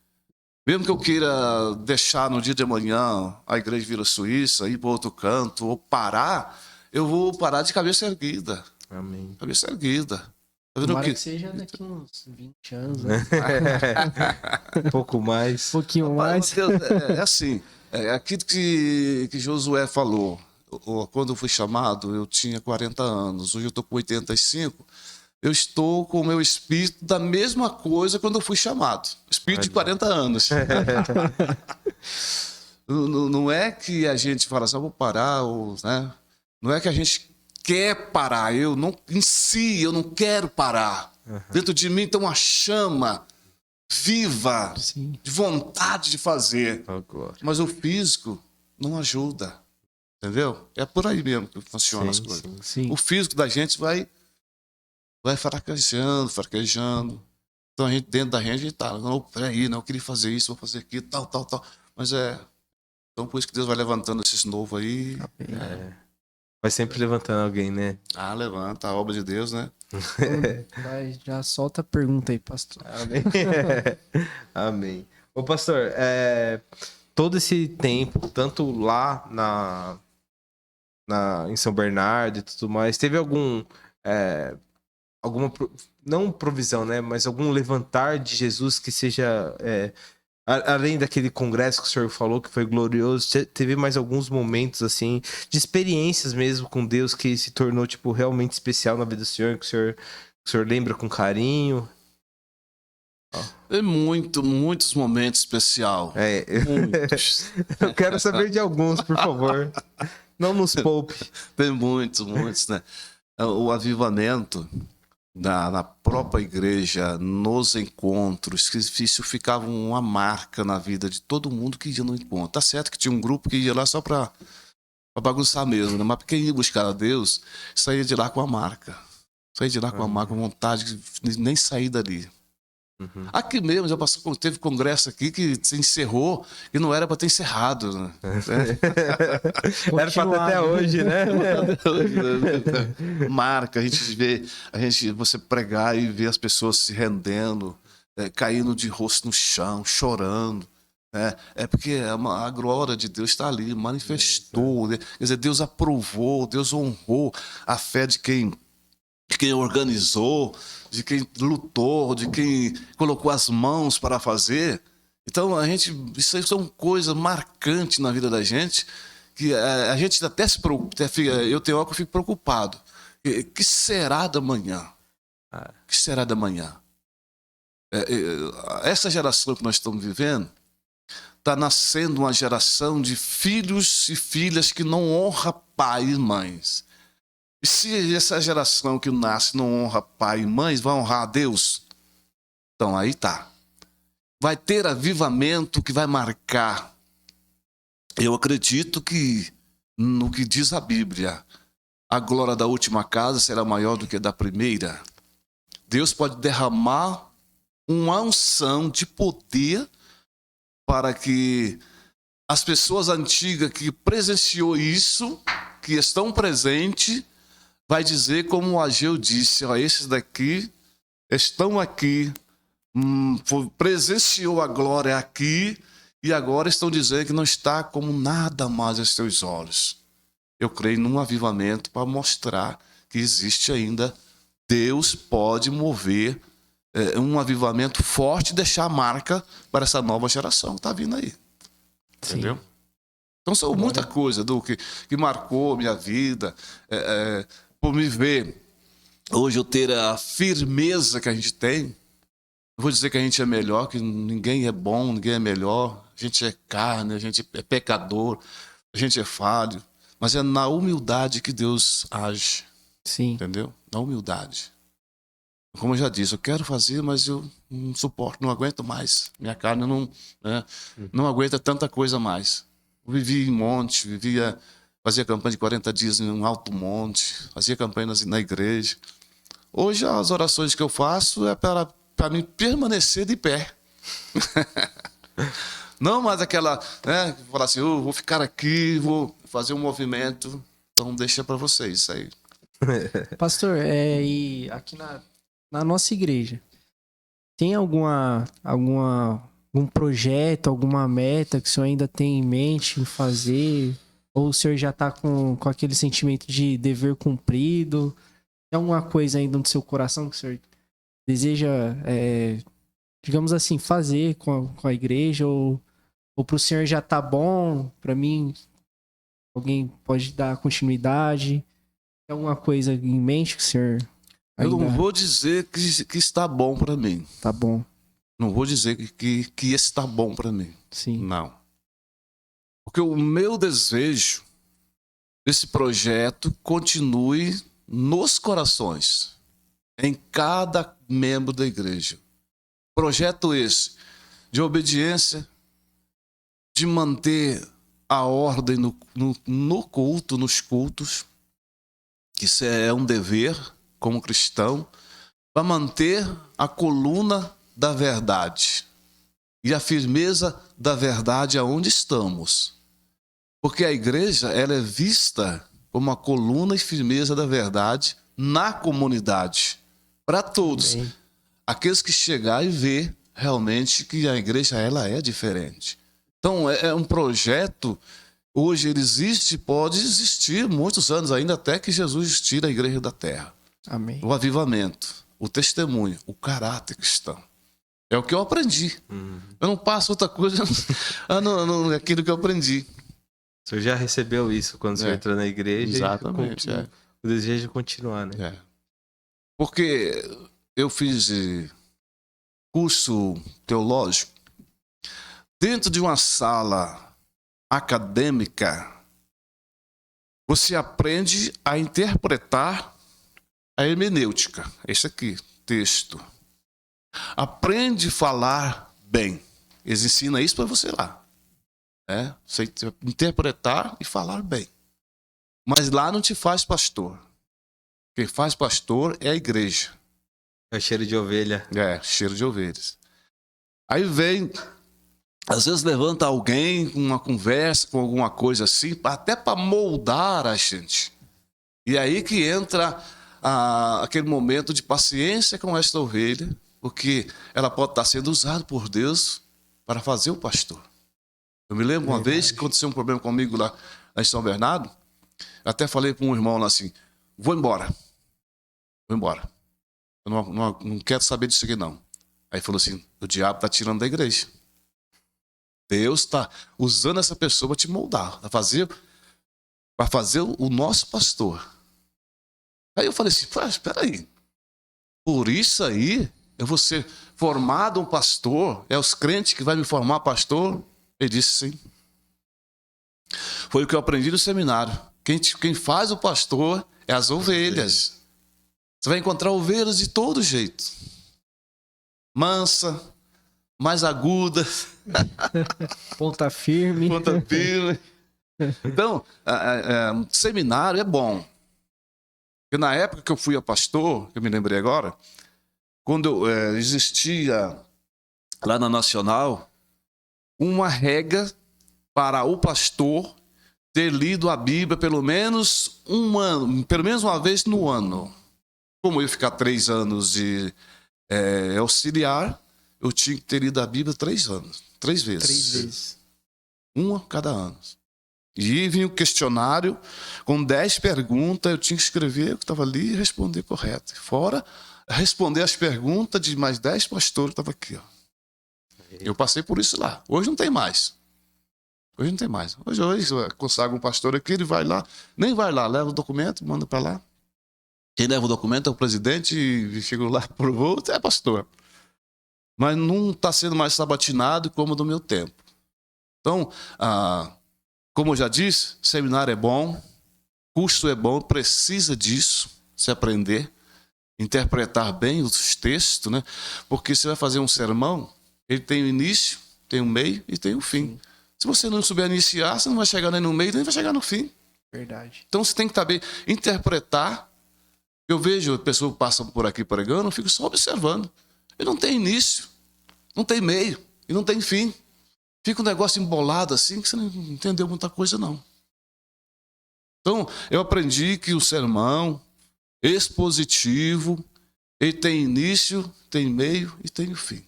Mesmo que eu queira deixar no dia de amanhã a igreja Vila Suíça, ir para outro canto ou parar, eu vou parar de cabeça erguida. Amém. Cabeça erguida. Tomara que seja daqui uns 20 anos, né? Um pouco mais. Um pouquinho mais. É assim, aquilo que Josué falou. Quando eu fui chamado, eu tinha 40 anos. Hoje eu estou com 85. Eu estou com o meu espírito da mesma coisa quando eu fui chamado. Espírito de 40 anos. Não é que a gente fala assim, vou parar, né? Não é que a gente quer parar. Eu não quero parar. Dentro de mim tem uma chama viva, de vontade de fazer. Mas o físico não ajuda. Entendeu? É por aí mesmo que funcionam as coisas. Sim. O físico da gente vai fraquejando. Então, dentro da gente tá, não, peraí, não, eu queria fazer isso, vou fazer aquilo, tal. Mas então por isso que Deus vai levantando esses novos aí. Vai sempre levantando alguém, né? Ah, levanta, a obra de Deus, né? Vai, já solta a pergunta aí, pastor. Amém. Amém. Ô, pastor, todo esse tempo, tanto lá em São Bernardo e tudo mais, teve alguma, não provisão, né? Mas algum levantar de Jesus que seja, além daquele congresso que o senhor falou, que foi glorioso, teve mais alguns momentos, assim, de experiências mesmo com Deus que se tornou, tipo, realmente especial na vida do senhor, que o senhor lembra com carinho? Tem muitos momentos especial. Muitos. Eu quero saber de alguns, por favor. Não nos poupe. Tem muitos, né? O avivamento na própria igreja, nos encontros, que isso ficava uma marca na vida de todo mundo que ia no encontro. Tá certo que tinha um grupo que ia lá só para bagunçar mesmo, né? Mas quem ia buscar a Deus, saía de lá com a marca. Saía de lá com a marca, vontade de nem sair dali. Uhum. Aqui mesmo, já passou, teve congresso aqui que se encerrou e não era para ter encerrado, né? Era para ter até hoje, né? Marca, a gente vê, você pregar e ver as pessoas se rendendo, caindo de rosto no chão, chorando. É porque a glória de Deus está ali, manifestou, né? Quer dizer, Deus aprovou, Deus honrou a fé de quem organizou, de quem lutou, de quem colocou as mãos para fazer. Então, isso aí são coisas marcantes na vida da gente, que a gente até se preocupa, eu tenho hora que eu fico preocupado. Que será da manhã? Que será da manhã? Essa geração que nós estamos vivendo está nascendo uma geração de filhos e filhas que não honra pai e mães. E se essa geração que nasce não honra pai e mães, vai honrar a Deus? Então aí tá. Vai ter avivamento que vai marcar. Eu acredito que, no que diz a Bíblia, a glória da última casa será maior do que a da primeira. Deus pode derramar uma unção de poder para que as pessoas antigas que presenciou isso, que estão presentes, vai dizer como o Ageu disse, esses daqui estão aqui, presenciou a glória aqui e agora estão dizendo que não está como nada mais aos seus olhos. Eu creio num avivamento para mostrar que existe ainda, Deus pode mover um avivamento forte e deixar marca para essa nova geração que está vindo aí. Sim. Entendeu? Então são muita coisa do que marcou minha vida, por me ver hoje eu ter a firmeza que a gente tem. Não vou dizer que a gente é melhor, que ninguém é bom, ninguém é melhor. A gente é carne, a gente é pecador, a gente é falho. Mas é na humildade que Deus age. Sim. Entendeu? Na humildade. Como eu já disse, eu quero fazer, mas eu não suporto, não aguento mais. Minha carne não aguenta tanta coisa mais. Eu vivi em monte, fazia campanha de 40 dias em um alto monte, fazia campanha na igreja. Hoje as orações que eu faço é para mim permanecer de pé. Não mais aquela, falar assim, eu vou ficar aqui, vou fazer um movimento. Então deixa para vocês isso aí. Pastor, e aqui na nossa igreja, tem algum projeto, alguma meta que o senhor ainda tem em mente em fazer? Ou o senhor já está com aquele sentimento de dever cumprido? Tem alguma coisa ainda no seu coração que o senhor deseja, digamos assim, fazer com a igreja? Ou para o senhor já tá bom? Para mim, alguém pode dar continuidade? Tem alguma coisa em mente que o senhor ainda... Eu não vou dizer que está bom para mim. Tá bom. Não vou dizer que está bom para mim. Sim. Não. Porque o meu desejo, esse projeto continue nos corações, em cada membro da igreja. Projeto esse de obediência, de manter a ordem no culto, nos cultos, que isso é um dever como cristão, para manter a coluna da verdade e a firmeza da verdade aonde estamos. Porque a igreja, ela é vista como uma coluna e firmeza da verdade na comunidade, para todos. Amém. Aqueles que chegar e ver realmente que a igreja ela é diferente. Então é um projeto, hoje ele existe, pode existir muitos anos ainda até que Jesus tire a igreja da terra. Amém. O avivamento, o testemunho, o caráter cristão. É o que eu aprendi. Eu não passo outra coisa aquilo que eu aprendi. O senhor já recebeu isso quando o senhor entrou na igreja? Exatamente. O desejo de continuar, né? É. Porque eu fiz curso teológico dentro de uma sala acadêmica. Você aprende a interpretar a hermenêutica. Esse aqui, texto. Aprende a falar bem. Eles ensinam isso para você lá. Você interpretar e falar bem. Mas lá não te faz pastor. Quem faz pastor é a igreja. É cheiro de ovelha. Cheiro de ovelhas. Aí vem, às vezes levanta alguém com uma conversa, com alguma coisa assim, até para moldar a gente. E aí que entra aquele momento de paciência com esta ovelha, porque ela pode estar sendo usada por Deus para fazer o pastor. Eu me lembro uma vez que aconteceu um problema comigo lá em São Bernardo, até falei para um irmão lá assim, vou embora. Eu não quero saber disso aqui não. Aí falou assim, o diabo está tirando da igreja. Deus está usando essa pessoa para te moldar, para fazer o nosso pastor. Aí eu falei assim, espera aí. Por isso aí, eu vou ser formado um pastor? É os crentes que vai me formar pastor? Ele disse sim. Foi o que eu aprendi no seminário. Quem faz o pastor é as ovelhas. Você vai encontrar ovelhas de todo jeito. Mansa, mais aguda. Ponta firme. Ponta firme. Então, seminário é bom. Porque na época que eu fui a pastor, que eu me lembrei agora, quando existia lá na Nacional uma regra para o pastor ter lido a Bíblia pelo menos uma vez no ano. Como eu ia ficar 3 anos de auxiliar, eu tinha que ter lido a Bíblia 3 vezes. 3 vezes. Uma cada ano. E vinha o questionário com 10 perguntas, eu tinha que escrever o que estava ali e responder correto. Fora responder as perguntas de mais 10 pastores que estavam aqui. Ó. Eu passei por isso lá. Hoje não tem mais. Hoje eu consagro um pastor aqui, ele vai lá, nem vai lá, leva o documento, manda para lá. Quem leva o documento é o presidente e chegou lá, aprovou, é pastor. Mas não está sendo mais sabatinado como do meu tempo. Então, como eu já disse, seminário é bom, curso é bom, precisa disso, se aprender, interpretar bem os textos, né? Porque você vai fazer um sermão, ele tem o início, tem o meio e tem o fim. Se você não souber iniciar, você não vai chegar nem no meio, nem vai chegar no fim. Verdade. Então você tem que saber interpretar. Eu vejo pessoas que passam por aqui pregando, eu fico só observando. Ele não tem início, não tem meio e não tem fim. Fica um negócio embolado assim que você não entendeu muita coisa, não. Então, eu aprendi que o sermão expositivo, ele tem início, tem meio e tem o fim.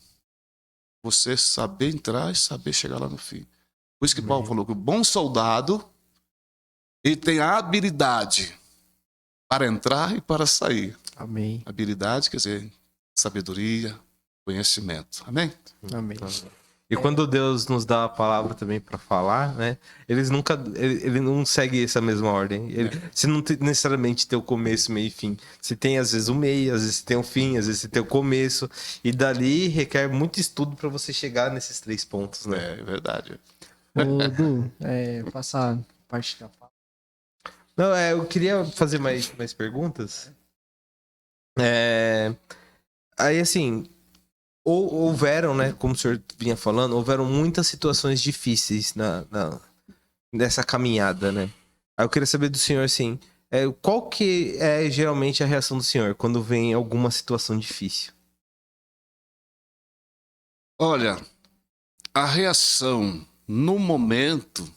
Você saber entrar e saber chegar lá no fim. Por isso que Paulo falou que o bom soldado, ele tem a habilidade para entrar e para sair. Amém. Habilidade quer dizer sabedoria, conhecimento. Amém? Amém. E quando Deus nos dá a palavra também para falar, né? Ele não segue essa mesma ordem. Você não tem necessariamente ter o começo, meio e fim. Você tem às vezes o meio, às vezes você tem o fim, às vezes você tem o começo. E dali requer muito estudo para você chegar nesses 3 pontos, né? É verdade. Ô, Du, passar a parte da fala. Não, eu queria fazer mais perguntas. Aí, assim, houveram, né, como o senhor vinha falando, houveram muitas situações difíceis nessa caminhada, né? Aí eu queria saber do senhor, assim, qual que é geralmente a reação do senhor quando vem alguma situação difícil? Olha, a reação no momento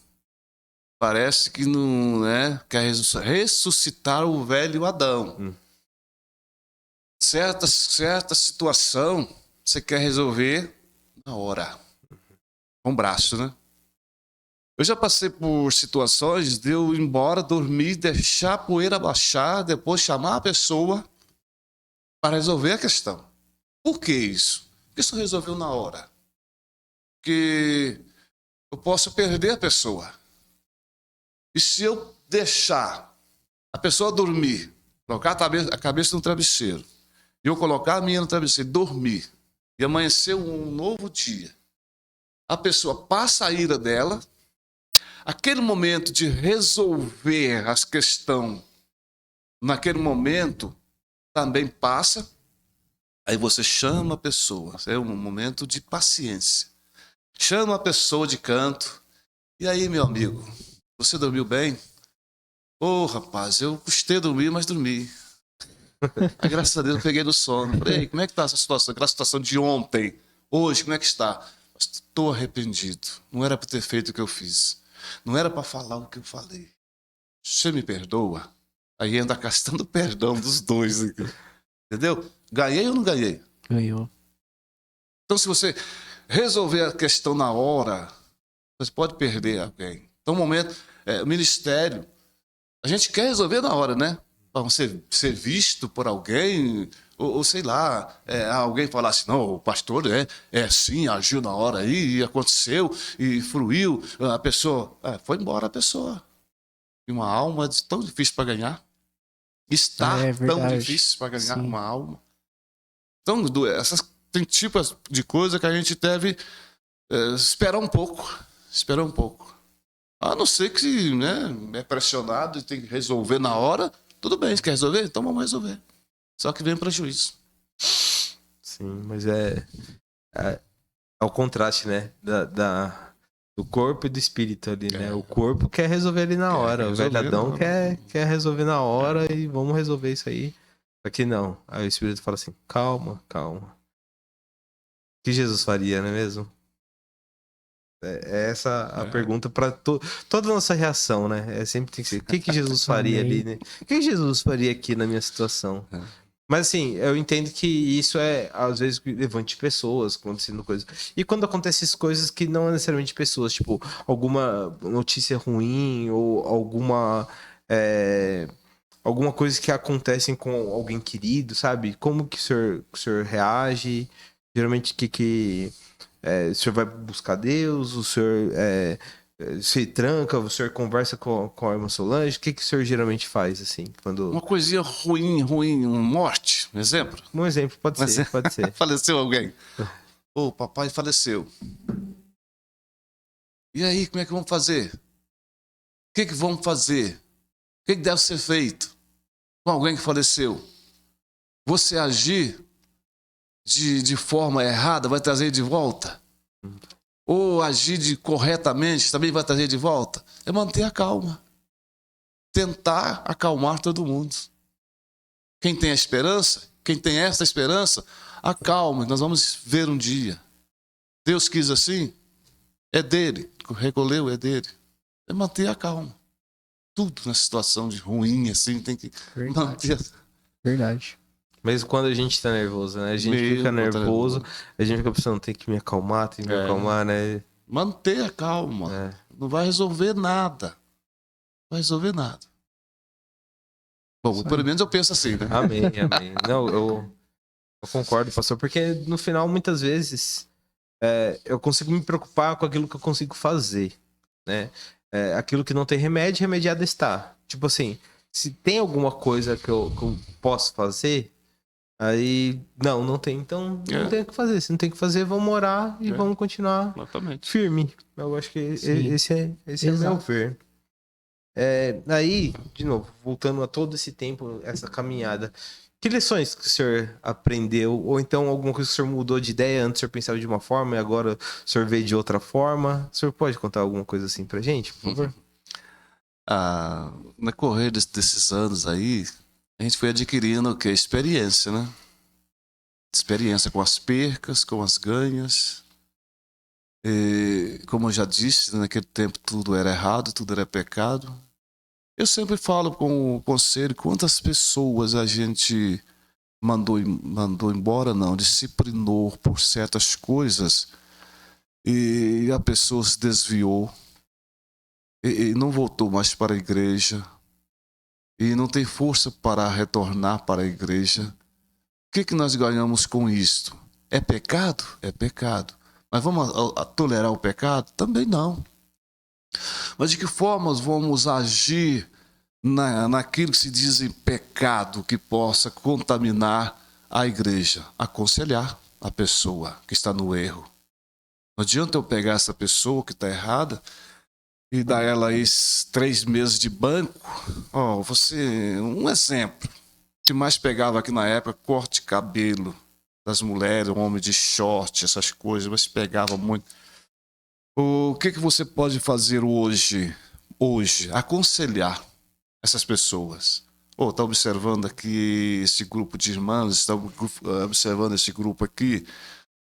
Parece que não quer ressuscitar o velho Adão. Certa situação você quer resolver na hora. Com o braço, né? Eu já passei por situações de eu ir embora, dormir, deixar a poeira baixar, depois chamar a pessoa para resolver a questão. Por que isso? Porque isso resolveu na hora. Porque eu posso perder a pessoa. E se eu deixar a pessoa dormir, colocar a cabeça no travesseiro, e eu colocar a minha no travesseiro, dormir, e amanhecer um novo dia, a pessoa passa a ira dela, aquele momento de resolver as questões, naquele momento, também passa, aí você chama a pessoa, é um momento de paciência. Chama a pessoa de canto, e aí, meu amigo, você dormiu bem? Ô, rapaz, eu custei dormir, mas dormi. Aí, graças a Deus, eu peguei no sono. Falei, como é que tá essa situação? Aquela situação de ontem, hoje, como é que está? Estou arrependido. Não era para ter feito o que eu fiz. Não era para falar o que eu falei. Você me perdoa? Aí anda a questão do perdão dos dois. Entendeu? Ganhei ou não ganhei? Ganhou. Então, se você resolver a questão na hora, você pode perder alguém. Então, momento, ministério, a gente quer resolver na hora, né? Para você ser visto por alguém, ou sei lá, alguém falar assim, não, o pastor é assim, agiu na hora aí, e aconteceu, e fruiu, a pessoa, foi embora a pessoa. E uma alma tão difícil para ganhar. Está tão difícil para ganhar uma alma. Então, tem tipos de coisa que a gente deve esperar um pouco. Esperar um pouco. A não ser que é pressionado e tem que resolver na hora. Tudo bem, você quer resolver? Então vamos resolver. Só que vem prejuízo. Sim, mas é o contraste, né? Do corpo e do espírito ali, né? O corpo quer resolver ali na hora. O velho Adão quer resolver na hora e vamos resolver isso aí. Só que não. Aí o espírito fala assim, calma, calma. O que Jesus faria, não é mesmo? É essa a pergunta para toda a nossa reação, né? Sempre tem que ser, o que Jesus faria ali, né? O que Jesus faria aqui na minha situação? Mas assim, eu entendo que isso às vezes, levante pessoas, acontecendo coisas. E quando acontecem essas coisas que não é necessariamente pessoas, tipo, alguma notícia ruim ou alguma coisa que acontece com alguém querido, sabe? Como que o senhor reage? Geralmente, o senhor vai buscar Deus? O senhor se tranca? O senhor conversa com a irmã Solange? O que o senhor geralmente faz, assim? Quando... Uma coisinha ruim, uma morte, um exemplo? Um exemplo, pode ser. Faleceu alguém. O papai faleceu. E aí, como é que vamos fazer? O que vamos fazer? O que deve ser feito com alguém que faleceu? Você agir de forma errada vai trazer de volta? Ou agir corretamente também vai trazer de volta? É manter a calma. Tentar acalmar todo mundo. Quem tem a esperança, quem tem essa esperança, acalme, nós vamos ver um dia. Deus quis assim, é dele. Recolheu, é dele. É manter a calma. Tudo na situação de ruim, assim, tem que manter. Verdade. Mesmo quando a gente tá nervoso, né? A gente fica nervoso, a gente fica pensando, tem que me acalmar, né? Manter a calma. Não vai resolver nada. Não vai resolver nada. Bom, pelo menos eu penso assim, né? Amém. Não, eu concordo, pastor, porque no final, muitas vezes, eu consigo me preocupar com aquilo que eu consigo fazer, né? Aquilo que não tem remédio, remediado está. Tipo assim, se tem alguma coisa que eu posso fazer... Aí, não tem. Então, não tem o que fazer. Se não tem o que fazer, vamos orar e vamos continuar firme. Eu acho que esse é o meu ver. Aí, de novo, voltando a todo esse tempo, essa caminhada, que lições que o senhor aprendeu? Ou então alguma coisa que o senhor mudou de ideia? Antes o senhor pensava de uma forma e agora o senhor vê de outra forma? O senhor pode contar alguma coisa assim pra gente, por favor? No correr desses anos aí, a gente foi adquirindo experiência, né? Experiência com as percas, com as ganhas. E, como eu já disse, naquele tempo tudo era errado, tudo era pecado. Eu sempre falo com o conselho quantas pessoas a gente mandou embora, não, disciplinou por certas coisas e a pessoa se desviou e não voltou mais para a igreja e não tem força para retornar para a igreja. O que nós ganhamos com isto? É pecado? É pecado. Mas vamos tolerar o pecado? Também não. Mas de que forma vamos agir naquilo que se diz em pecado que possa contaminar a igreja? Aconselhar a pessoa que está no erro. Não adianta eu pegar essa pessoa que está errada e dar ela aí 3 meses de banco. Um exemplo. O que mais pegava aqui na época, corte de cabelo das mulheres, homem de short, essas coisas, mas pegava muito. O que você pode fazer hoje? Aconselhar essas pessoas. Está observando aqui esse grupo de irmãs, está observando esse grupo aqui.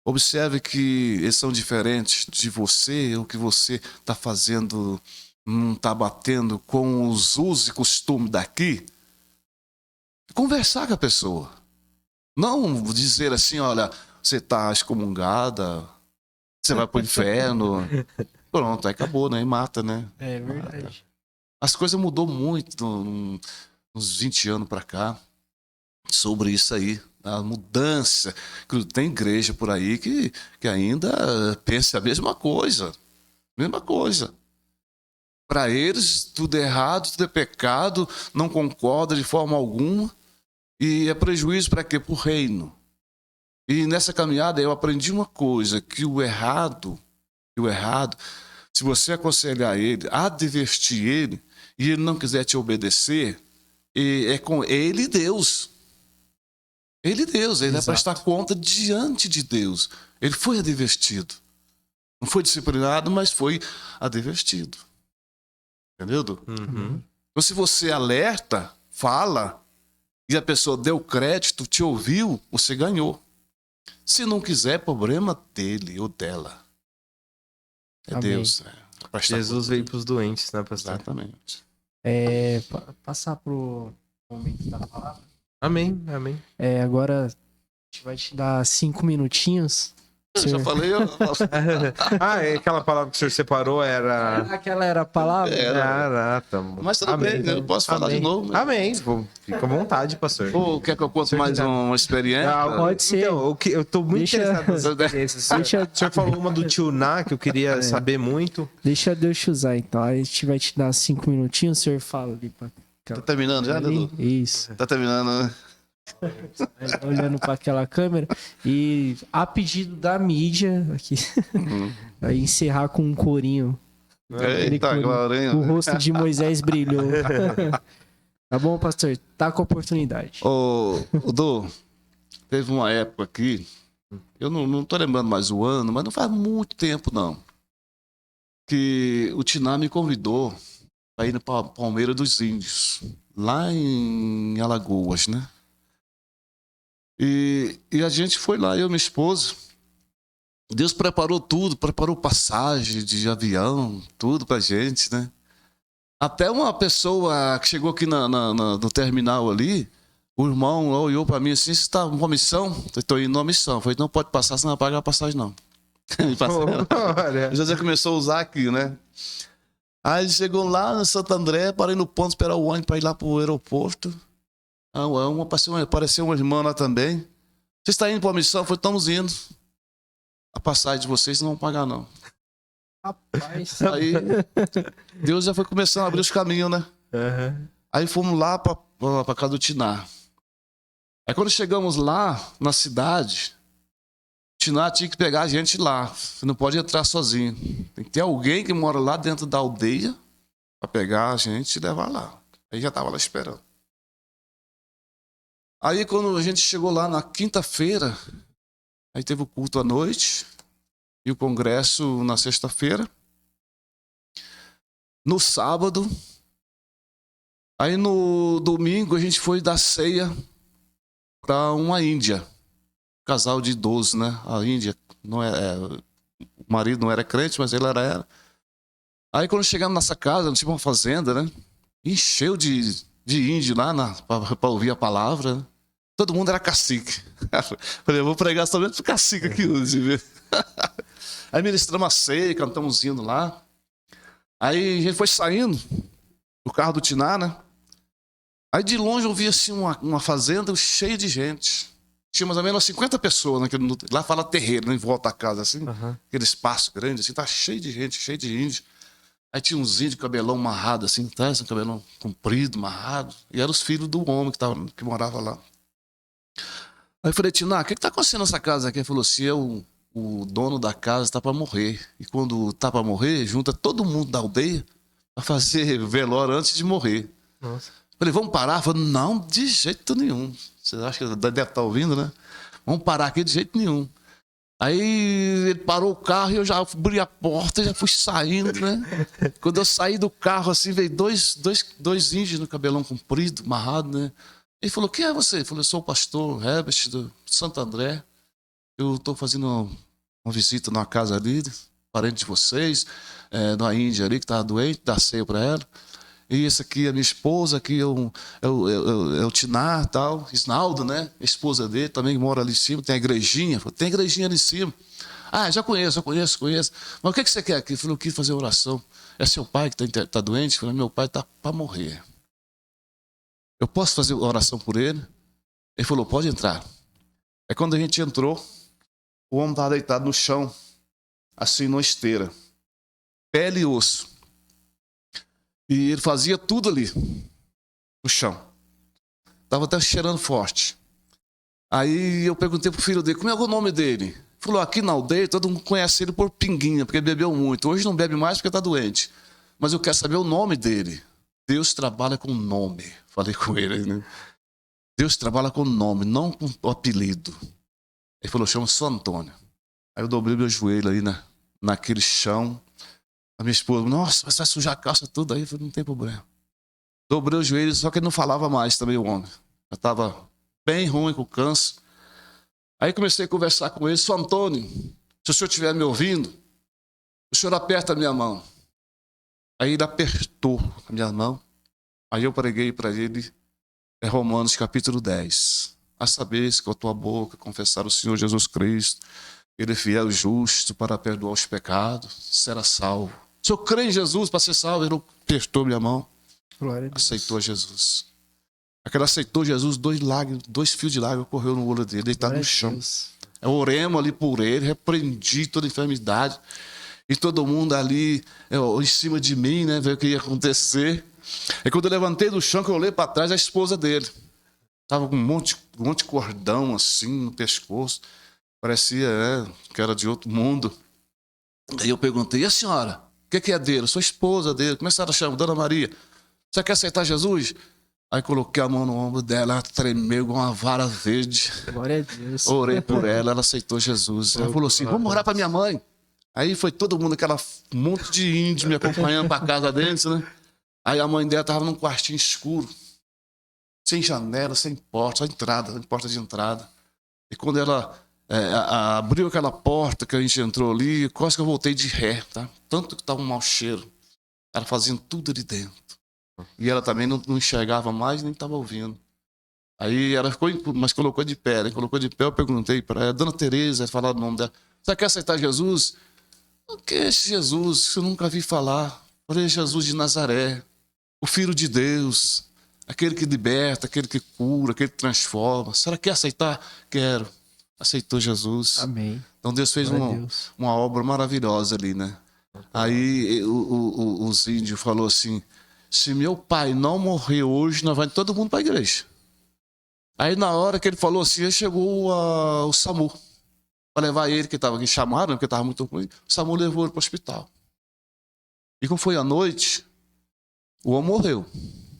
Observe que eles são diferentes de você, o que você está fazendo não está batendo com os usos e costumes daqui. Conversar com a pessoa. Não dizer assim, olha, você está excomungada, você vai para o inferno. Pronto, aí acabou, né? E mata, né? É verdade. Mata. As coisas mudou muito uns 20 anos para cá sobre isso aí. A mudança. Tem igreja por aí que ainda pensa a mesma coisa. Mesma coisa. Para eles, tudo é errado, tudo é pecado, não concorda de forma alguma. E é prejuízo para quê? Para o reino. E nessa caminhada eu aprendi uma coisa, que o errado, se você aconselhar ele, advertir ele, e ele não quiser te obedecer, é com ele e Deus. Ele e Deus, ele vai prestar conta diante de Deus. Ele foi advertido. Não foi disciplinado, mas foi advertido. Entendeu, Du? Uhum. Então, se você alerta, fala, e a pessoa deu crédito, te ouviu, você ganhou. Se não quiser, problema dele ou dela. É Amém. Deus. Jesus veio para os doentes, né, pastor? Exatamente. Passar pro momento da palavra. Amém. Agora a gente vai te dar 5 minutinhos. Eu já falei. Aquela palavra que o senhor separou era... Aquela era a palavra? Tá bom. Mas tudo bem, eu posso falar de novo. Né? Amém. Fica à vontade, pastor. Quer que eu conte mais uma experiência? Pode ser. Então, eu tô muito interessado nessas experiências. O senhor falou uma do tio Ná, que eu queria saber muito. Deixa Deus te usar, então. A gente vai te dar 5 minutinhos, o senhor fala ali. Tá terminando já, Dudu? Isso. Tá terminando, né? Olhando para aquela câmera. E a pedido da mídia, aqui, vai encerrar com um corinho. Eita, glorinha. O rosto de Moisés brilhou. Tá bom, pastor? Tá com a oportunidade. Ô, Du, teve uma época aqui, eu não tô lembrando mais o ano, mas não faz muito tempo, não, que o Tiná me convidou para ir para Palmeira dos Índios, lá em Alagoas, né? E a gente foi lá, eu e minha esposa. Deus preparou tudo, preparou passagem de avião, tudo pra gente, né? Até uma pessoa que chegou aqui no terminal ali, o irmão olhou pra mim assim, você está numa missão? Eu estou indo numa missão. Eu falei, não pode passar, você não vai pagar a passagem, não. José começou a usar aqui, né? Aí chegou lá no Santo André, parei no ponto, esperar o ônibus para ir lá pro aeroporto. Apareceu uma irmã lá também. Você está indo para a missão? Eu falei, estamos indo. A passagem de vocês não vão pagar, não. Rapaz. Aí Deus já foi começando a abrir os caminhos, né? Uhum. Aí fomos lá para casa do Tiná. Aí quando chegamos lá na cidade, o Tiná tinha que pegar a gente lá. Não pode entrar sozinho. Tem que ter alguém que mora lá dentro da aldeia para pegar a gente e levar lá. Aí já estava lá esperando. Aí quando a gente chegou lá na quinta-feira, aí teve o culto à noite e o congresso na sexta-feira. No sábado, aí no domingo a gente foi dar ceia para uma índia. Casal de idosos, né? A Índia não é o marido não era crente, mas ele era. Aí quando chegamos nessa casa, tinha uma fazenda, né? Encheu de índio lá para ouvir a palavra, né? Todo mundo era cacique. Falei, eu vou pregar somente pro cacique aqui hoje, viu? Aí ministramos a ceia, cantamos hino lá. Aí a gente foi saindo do carro do Tiná, né? Aí de longe eu vi assim uma fazenda cheia de gente. Tinha mais ou menos 50 pessoas, né? Lá fala terreiro, né? Em volta da casa, assim. Aquele espaço grande, assim, tá cheio de gente, cheio de índio. Aí tinha uns índios, cabelão amarrado, assim, atrás, um cabelão comprido, amarrado. E eram os filhos do homem que morava lá. Aí eu falei, Tiná, o que tá acontecendo nessa casa aqui? Ele falou assim, o dono da casa está para morrer. E quando está para morrer, junta todo mundo da aldeia para fazer velório antes de morrer. Nossa. Falei, vamos parar? Falei, não, de jeito nenhum. Você acha que deve estar ouvindo, né? Vamos parar aqui de jeito nenhum. Aí ele parou o carro e eu já abri a porta, já fui saindo, né? Quando eu saí do carro, assim, veio dois índios no cabelão comprido, amarrado, né? Ele falou, quem é você? Eu falei, eu sou o pastor Herbert do Santo André. Eu estou fazendo uma visita numa casa ali, parente de vocês, na Índia ali, que estava doente, dá ceia para ela. E esse aqui é minha esposa, aqui é o Tiná, tal, Isnaldo, né? A esposa dele também mora ali em cima, tem a igrejinha. Falei, tem igrejinha ali em cima. Ah, já conheço. Mas o que você quer aqui? Eu falei, eu quis fazer oração. É seu pai que está doente? Eu falei, meu pai está para morrer. Eu posso fazer oração por ele? Ele falou, pode entrar. Aí quando a gente entrou, o homem estava deitado no chão, assim, numa esteira. Pele e osso. E ele fazia tudo ali, no chão. Estava até cheirando forte. Aí eu perguntei pro filho dele, como é o nome dele? Ele falou, aqui na aldeia todo mundo conhece ele por Pinguinha, porque ele bebeu muito. Hoje não bebe mais porque está doente. Mas eu quero saber o nome dele. Deus trabalha com nome. Falei com ele, né? Deus trabalha com nome, não com o apelido. Ele falou, chama-se Antônio. Aí eu dobrei meu joelho ali naquele chão. A minha esposa, nossa, mas vai sujar a calça tudo aí. Eu falei, não tem problema. Dobrei os joelhos, só que ele não falava mais também, o homem. Já estava bem ruim com câncer. Aí comecei a conversar com ele, São Antônio, se o senhor estiver me ouvindo, o senhor aperta a minha mão. Aí ele apertou a minha mão. Aí eu preguei para ele Romanos capítulo 10. A saber, se com a tua boca confessar o Senhor Jesus Cristo, ele é fiel e justo para perdoar os pecados, será salvo. Se eu creio em Jesus para ser salvo, ele apertou minha mão. Glória a Deus. Aceitou Jesus. Aquele aceitou Jesus, 2 fios de lágrimas correu no olho dele, deitado no chão. Eu oremos ali por ele, repreendi toda a enfermidade. E todo mundo ali em cima de mim, né, ver o que ia acontecer. E quando eu levantei do chão, que eu olhei para trás, a esposa dele estava com um monte de cordão assim no pescoço. Parecia que era de outro mundo. Aí eu perguntei, e a senhora? O que é dele? Eu sou esposa dele. Começaram a chamar, Dona Maria, você quer aceitar Jesus? Aí coloquei a mão no ombro dela, ela tremeu igual uma vara verde. Glória a Deus. Orei por ela, ela aceitou Jesus. Ela falou assim, vamos orar para minha mãe. Aí foi todo mundo, um monte de índio me acompanhando para casa deles, né? Aí a mãe dela estava num quartinho escuro, sem janela, sem porta, sem porta de entrada. E quando ela abriu aquela porta que a gente entrou ali, quase que eu voltei de ré, tá? Tanto que estava um mau cheiro. Ela fazendo tudo ali dentro. E ela também não enxergava mais, nem estava ouvindo. Aí ela ficou, mas colocou de pé. Ela colocou de pé, eu perguntei para ela, Dona Tereza, falar o nome dela. Você quer aceitar Jesus? O que é esse Jesus que eu nunca vi falar? Falei, Jesus de Nazaré, o Filho de Deus, aquele que liberta, aquele que cura, aquele que transforma. Será que quer aceitar? Quero. Aceitou Jesus. Amém. Então Deus fez uma obra maravilhosa ali, né? Aí os índios falaram assim, se meu pai não morrer hoje, nós vamos todo mundo para a igreja. Aí na hora que ele falou assim, chegou o SAMU para levar ele, que estava aqui chamado, porque estava muito ruim. O SAMU levou ele para o hospital. E como foi à noite, o homem morreu.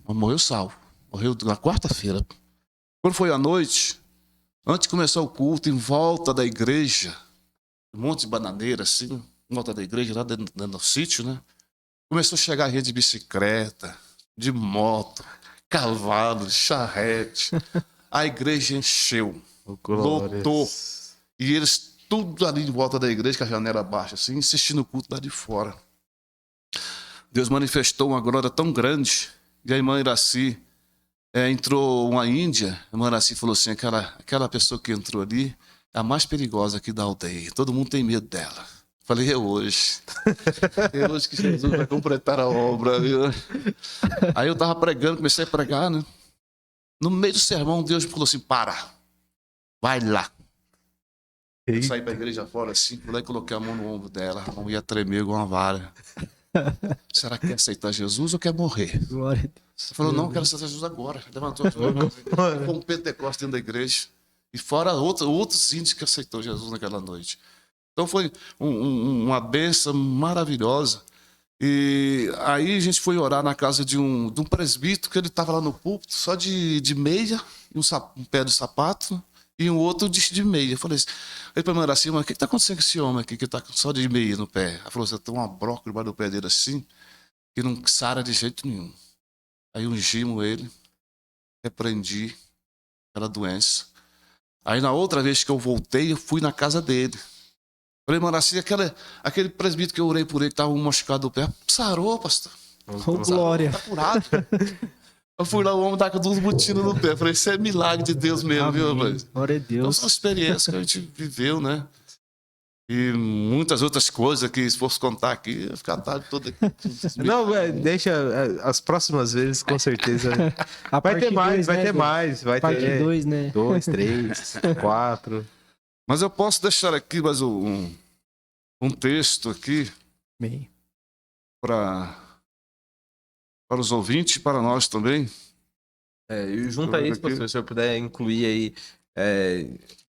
O homem morreu salvo. Morreu na quarta-feira. Quando foi à noite, antes de começar o culto, em volta da igreja, um monte de bananeira assim, em volta da igreja, lá dentro do sítio, né? Começou a chegar gente de bicicleta, de moto, cavalo, charrete. A igreja encheu, lotou. E eles tudo ali de volta da igreja, com a janela baixa, assim, assistindo o culto lá de fora. Deus manifestou uma glória tão grande, e a irmã Iraci entrou uma índia, a irmã Iraci falou assim, aquela pessoa que entrou ali é a mais perigosa aqui da aldeia, todo mundo tem medo dela. Falei, é hoje que Jesus vai completar a obra, viu? Aí eu tava pregando, comecei a pregar, né? No meio do sermão, Deus me falou assim, para, vai lá. Eu saí pra igreja fora assim, fui lá e coloquei a mão no ombro dela, a mão ia tremer igual uma vara. Será que quer aceitar Jesus ou quer morrer? Glória a Deus. Ela falou, não, quero aceitar Jesus agora. Levantou as mãos, foi um Pentecostes dentro da igreja. E fora outros índios que aceitou Jesus naquela noite. Então foi uma bênção maravilhosa. E aí a gente foi orar na casa de um presbítero, que ele estava lá no púlpito, só de meia, e um pé de sapato, e um outro de meia. Eu falei assim, ele falou assim, mas o que está acontecendo com esse homem aqui, que está só de meia no pé? Ela falou assim, tem uma broca debaixo do pé dele assim, que não sara de jeito nenhum. Aí ungimos ele, repreendi aquela doença. Aí na outra vez que eu voltei, eu fui na casa dele. Falei, mano, assim, aquele presbítero que eu orei por ele, que estava machucado do pé, sarou, pastor. Oh, glória. Tá curado. Eu fui lá, o homem tá com duas botinas no pé. Falei, isso é milagre de Deus mesmo, viu, rapaz? Glória a Então, Deus. são experiências que a gente viveu, né? E muitas outras coisas que, se fosse contar aqui, ia ficar a tarde toda aqui. Não, deixa as próximas vezes, com certeza. Vai ter mais, vai parte ter 2, né? 2, 3, 4. Mas eu posso deixar aqui mais um texto aqui Bem. para os ouvintes e para nós também. E junto a isso, pastor, se o senhor puder incluir aí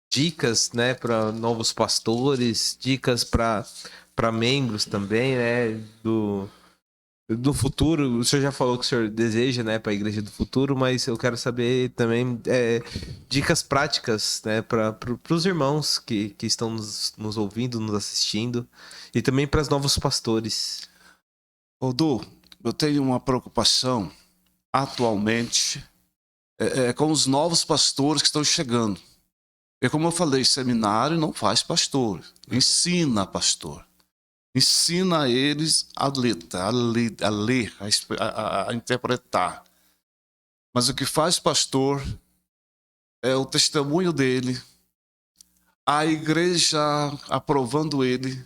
dicas, né, para novos pastores, dicas para membros também, né, do futuro. O senhor já falou que o senhor deseja, né, para a igreja do futuro, mas eu quero saber também dicas práticas, né, para os irmãos que estão nos ouvindo, nos assistindo, e também para os novos pastores. Du, eu tenho uma preocupação atualmente com os novos pastores que estão chegando. E como eu falei, seminário não faz pastor, ensina pastor. Ensina eles a ler, a interpretar. Mas o que faz pastor é o testemunho dele, a igreja aprovando ele,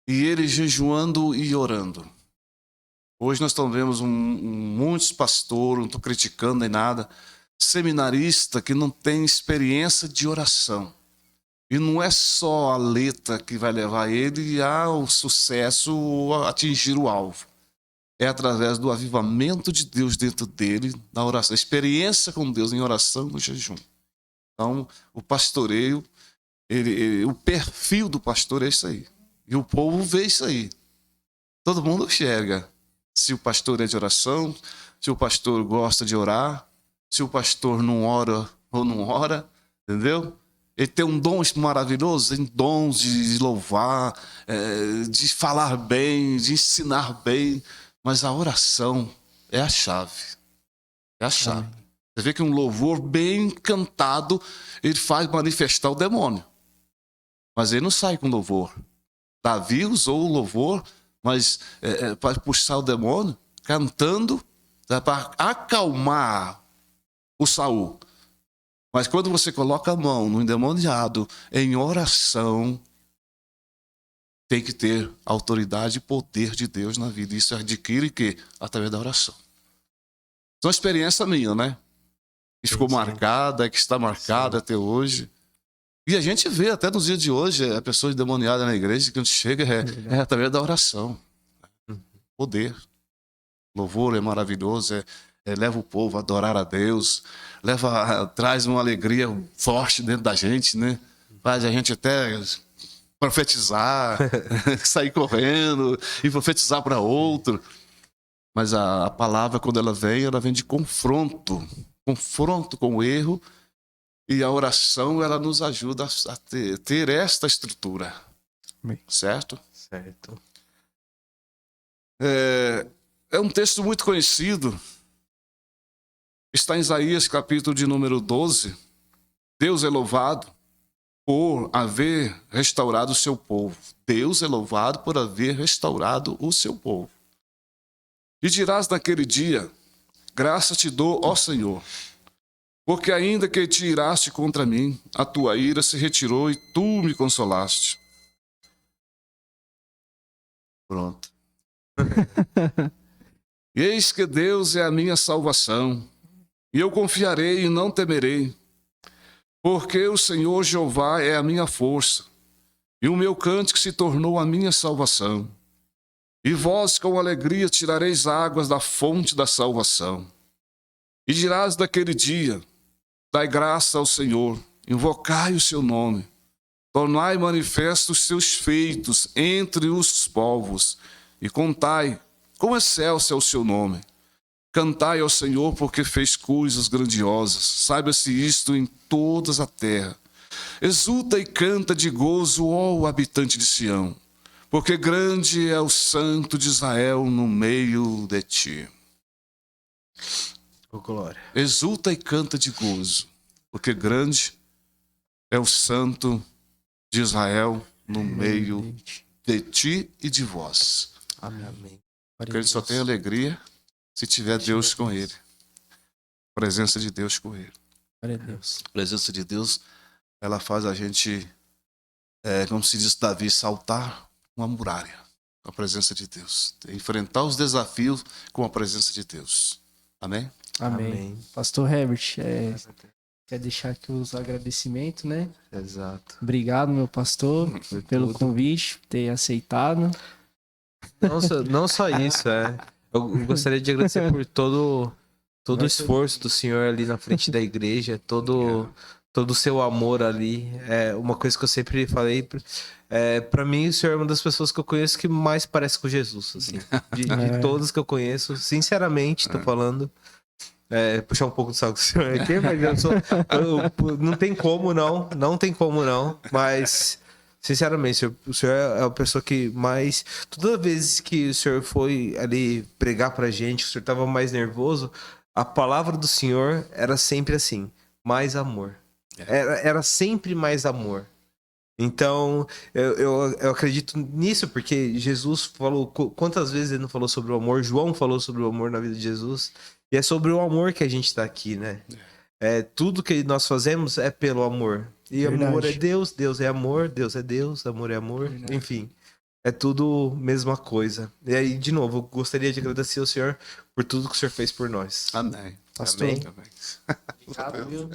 e ele jejuando e orando. Hoje nós estamos vendo muitos pastores, não estou criticando nem nada, seminarista que não tem experiência de oração. E não é só a letra que vai levar ele ao sucesso, a atingir o alvo. É através do avivamento de Deus dentro dele, na oração. A experiência com Deus em oração e no jejum. Então, o pastoreio, o perfil do pastor é isso aí. E o povo vê isso aí. Todo mundo enxerga. Se o pastor é de oração, se o pastor gosta de orar, se o pastor não ora ou não ora, entendeu? Ele tem um dom maravilhoso, tem dons de louvar, de falar bem, de ensinar bem, mas a oração é a chave. É a chave. Você vê que um louvor bem cantado, ele faz manifestar o demônio. Mas ele não sai com louvor. Davi usou o louvor, mas para puxar o demônio, cantando, para acalmar o Saul. Mas quando você coloca a mão no endemoniado em oração, tem que ter autoridade e poder de Deus na vida. Isso adquire que através da oração. Isso é uma experiência minha, né? Que ficou marcada, que está marcada até hoje. E a gente vê até nos dias de hoje a pessoa endemoniada na igreja, que quando chega é através da oração. Poder. Louvor é maravilhoso, leva o povo a adorar a Deus, traz uma alegria forte dentro da gente, né? Faz a gente até profetizar, sair correndo e profetizar para outro. Mas a palavra, quando ela vem de confronto com o erro, e a oração, ela nos ajuda a ter esta estrutura. Certo? Certo. É um texto muito conhecido. Está em Isaías, capítulo de número 12. Deus é louvado, por haver restaurado o seu povo. Deus é louvado por haver restaurado o seu povo. E dirás naquele dia: graça te dou, ó Senhor, porque ainda que te iraste contra mim, a tua ira se retirou e tu me consolaste. Pronto. E eis que Deus é a minha salvação, e eu confiarei e não temerei, porque o Senhor Jeová é a minha força, e o meu cântico se tornou a minha salvação. E vós com alegria tirareis águas da fonte da salvação. E dirás naquele dia: dai graça ao Senhor, invocai o seu nome, tornai manifestos os seus feitos entre os povos, e contai quão excelso é o seu nome. Cantai ao Senhor, porque fez coisas grandiosas. Saiba-se isto em toda a terra. Exulta e canta de gozo, ó habitante de Sião, porque grande é o Santo de Israel no meio de ti. Oh, glória. Exulta e canta de gozo, porque grande é o Santo de Israel no meio de ti e de vós. Amém. Porque ele só tem alegria se tiver Deus com ele. A presença de Deus com ele. Glória a Deus. A presença de Deus, ela faz a gente, como se diz Davi, saltar uma muralha com a presença de Deus. Enfrentar os desafios com a presença de Deus. Amém? Amém. Pastor Herbert, quer deixar aqui os agradecimentos, né? Exato. Obrigado, meu pastor, pelo convite, por ter aceitado. Não só isso, eu gostaria de agradecer por todo o esforço do senhor ali na frente da igreja, todo o seu amor ali. É uma coisa que eu sempre falei, pra mim o senhor é uma das pessoas que eu conheço que mais parece com Jesus, assim. De todas que eu conheço, sinceramente, tô falando. Puxar um pouco do saco do senhor aqui, mas não tem como não, mas sinceramente, o senhor é a pessoa que mais, toda vez que o senhor foi ali pregar pra gente, o senhor tava mais nervoso, a palavra do senhor era sempre assim: mais amor. Era sempre mais amor. Então, eu acredito nisso, porque Jesus falou, quantas vezes ele não falou sobre o amor? João falou sobre o amor na vida de Jesus. E é sobre o amor que a gente tá aqui, né? Tudo que nós fazemos é pelo amor. E verdade. Amor é Deus, Deus é amor, Deus é Deus, amor é amor. Verdade. Enfim, é tudo mesma coisa. E aí, de novo, eu gostaria de agradecer ao senhor por tudo que o senhor fez por nós. Amém. Pastor. Amém. Obrigado, viu?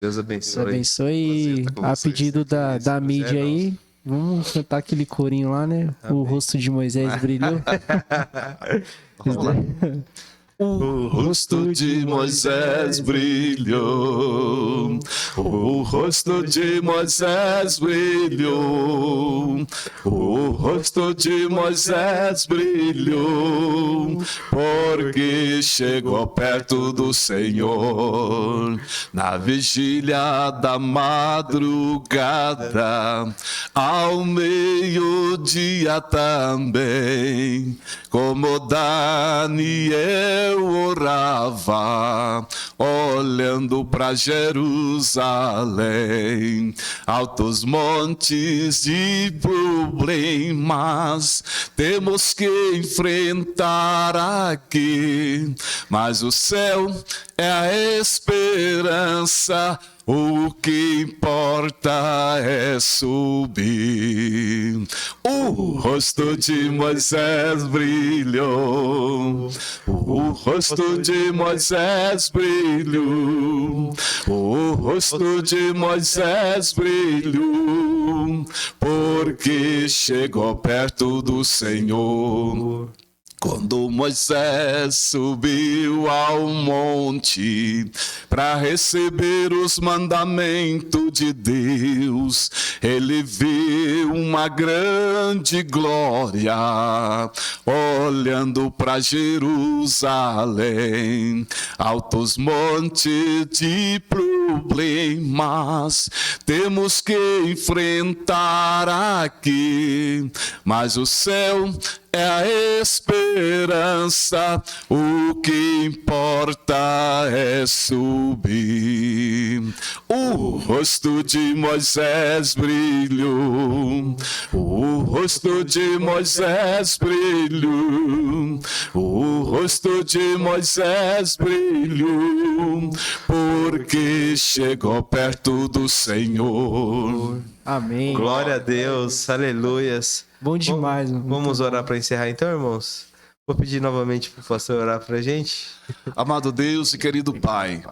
Deus abençoe. Deus abençoe. A pedido da mídia aí, vamos cantar aquele corinho lá, né? Amém. O rosto de Moisés brilhou. O rosto de Moisés brilhou, o rosto de Moisés brilhou, o rosto de Moisés brilhou, porque chegou perto do Senhor, na vigília da madrugada, ao meio-dia também, como Daniel orava, olhando para Jerusalém, altos montes de problemas temos que enfrentar aqui, mas o céu é a esperança. O que importa é subir. O rosto de Moisés brilhou, o rosto de Moisés brilhou, o rosto de Moisés brilhou, porque chegou perto do Senhor. Quando Moisés subiu ao monte para receber os mandamentos de Deus, ele viu uma grande glória, olhando para Jerusalém, altos montes de problemas temos que enfrentar aqui, mas o céu é a esperança, o que importa é subir. O rosto de Moisés brilhou, o rosto de Moisés brilhou, o rosto de Moisés brilhou, porque chegou perto do Senhor. Amém. Glória a Deus, aleluias. Bom demais. Vamos orar para encerrar então, irmãos? Vou pedir novamente para o pastor orar para a gente. Amado Deus e querido Pai,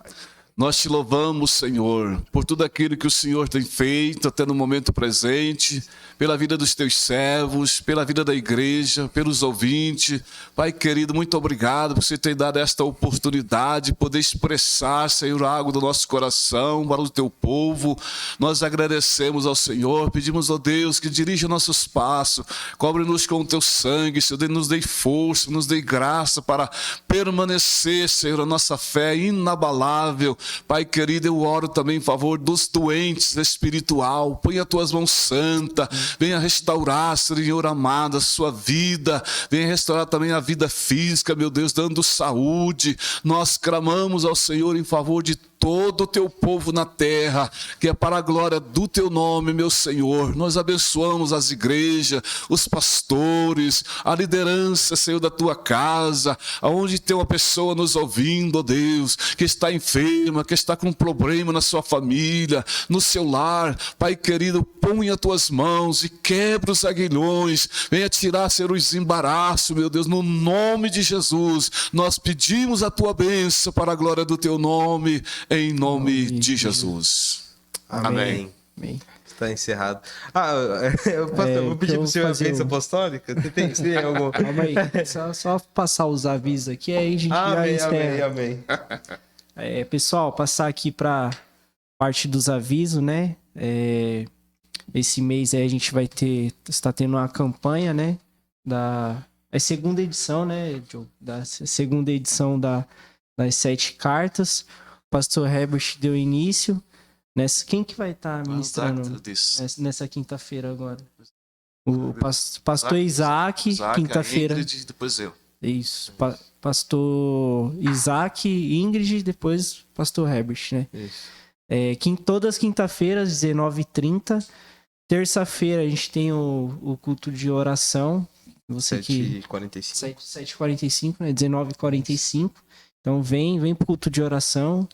nós te louvamos, Senhor, por tudo aquilo que o Senhor tem feito até no momento presente, pela vida dos teus servos, pela vida da igreja, pelos ouvintes. Pai querido, muito obrigado por você ter dado esta oportunidade de poder expressar, Senhor, algo do nosso coração para o teu povo. Nós agradecemos ao Senhor, pedimos ao Deus que dirija nossos passos, cobre-nos com o teu sangue, Senhor, nos dê força, nos dê graça para permanecer, Senhor, a nossa fé inabalável. Pai querido, eu oro também em favor dos doentes espiritual. Põe as tuas mãos santas, venha restaurar, Senhor amado, a sua vida, venha restaurar também a vida física, meu Deus, dando saúde. Nós clamamos ao Senhor em favor de todo o teu povo na terra, que é para a glória do teu nome, meu Senhor. Nós abençoamos as igrejas, os pastores, a liderança, Senhor, da tua casa, aonde tem uma pessoa nos ouvindo, ó Deus, que está enferma, que está com um problema na sua família, no seu lar. Pai querido, põe as tuas mãos e quebra os aguilhões, venha tirar, Senhor, os embaraços, meu Deus, no nome de Jesus. Nós pedimos a tua bênção para a glória do teu nome, em nome de Jesus. Amém. Amém. Está encerrado. Eu vou pedir para o senhor a bênção apostólica. Tem algum... Calma aí. Só passar os avisos aqui, aí a gente já encerra. Amém. Pessoal, passar aqui para parte dos avisos, né? Esse mês aí a gente vai está tendo uma campanha, né? É segunda edição, né, Joe? Da segunda edição das 7 cartas. O pastor Herbert deu início. Quem que vai estar ministrando nessa quinta-feira agora? O pastor Isaac, quinta-feira. Ingrid, depois eu. Isso. Pastor Isaac, Ingrid, depois pastor Herbert, né? Isso. Todas as quinta-feiras, 19h30. Terça-feira a gente tem o culto de oração. 7h45. 7h45, né? 19h45. Então vem pro culto de oração.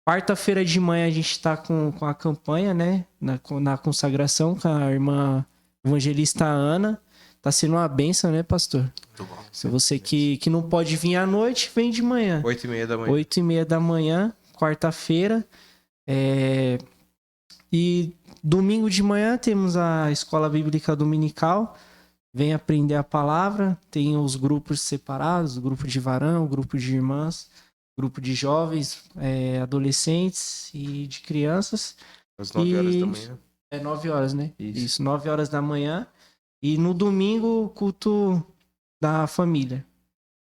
Quarta-feira de manhã a gente está com a campanha, né? Na consagração com a irmã evangelista Ana. Tá sendo uma bênção, né, pastor? Muito bom. Se você que não pode vir à noite, vem de manhã. 8h30 da manhã. 8h30 da manhã, quarta-feira. E domingo de manhã temos a Escola Bíblica Dominical. Vem aprender a palavra. Tem os grupos separados, o grupo de varão, o grupo de irmãs, grupo de jovens, adolescentes e de crianças. Às 9h da manhã. 9 horas, né? Isso, 9 horas da manhã. E no domingo, o culto da família.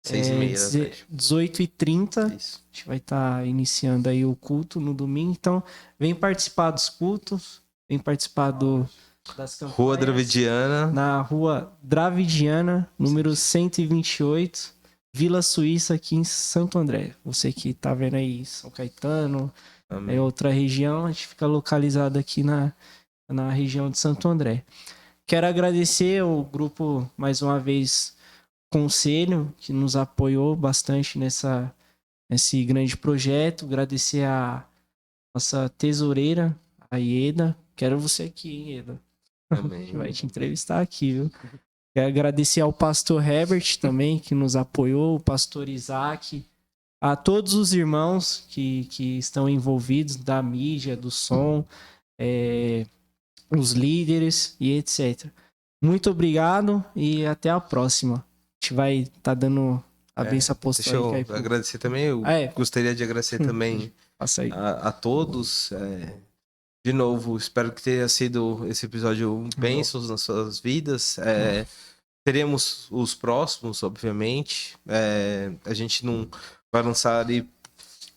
6h30 18h30. Isso. A gente vai estar iniciando aí o culto no domingo. Então, vem participar dos cultos. Vem participar das campanhas. Rua Dravidiana. Na rua Dravidiana, número 128, Vila Suíça, aqui em Santo André. Você que tá vendo aí São Caetano, outra região, a gente fica localizado aqui na região de Santo André. Quero agradecer ao grupo, mais uma vez, Conselho, que nos apoiou bastante nesse grande projeto. Agradecer a nossa tesoureira, a Ieda. Quero você aqui, hein, Ieda? Amém. Vai te entrevistar aqui, viu? Quero agradecer ao pastor Herbert também, que nos apoiou, o pastor Isaac, a todos os irmãos que estão envolvidos da mídia, do som, os líderes e etc. Muito obrigado e até a próxima. A gente vai estar dando a bênção apostólica. Deixa eu agradecer também. Eu gostaria de agradecer também a todos. De novo, espero que tenha sido esse episódio bênçãos nas suas vidas. Teremos os próximos, obviamente. A gente não vai lançar ali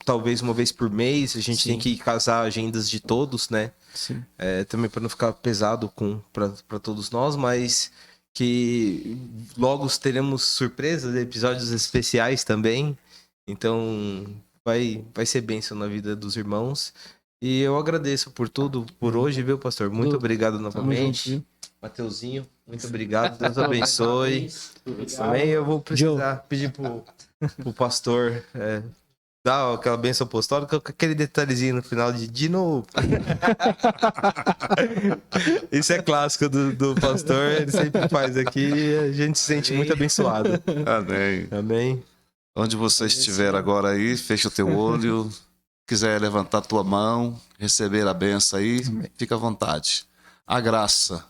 talvez uma vez por mês. A gente tem que casar agendas de todos, né? Sim. Também para não ficar pesado para todos nós, mas que logo teremos surpresas, episódios especiais também. Então, vai ser bênção na vida dos irmãos. E eu agradeço por tudo, por hoje, viu, pastor? Muito obrigado novamente. Mateuzinho, muito obrigado. Deus abençoe. Também eu vou precisar pedir pro pastor dar aquela bênção apostólica com aquele detalhezinho no final de novo. Isso é clássico do pastor, ele sempre faz aqui e a gente se sente muito abençoado. Amém. Amém. Onde você estiver agora aí, fecha o teu olho. Quiser levantar a tua mão, receber a benção aí, fica à vontade. A graça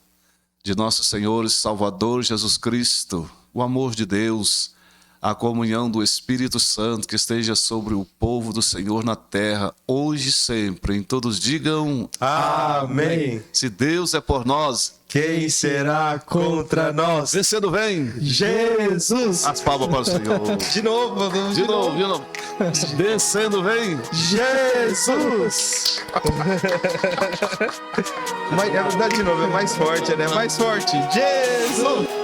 de nosso Senhor e Salvador Jesus Cristo, o amor de Deus, a comunhão do Espírito Santo que esteja sobre o povo do Senhor na terra, hoje e sempre. Em todos digam amém. Se Deus é por nós, quem será contra nós? Descendo vem Jesus. As palmas para o Senhor. De novo. Descendo vem Jesus. Mas, de novo, é mais forte, né? Mais forte. Jesus.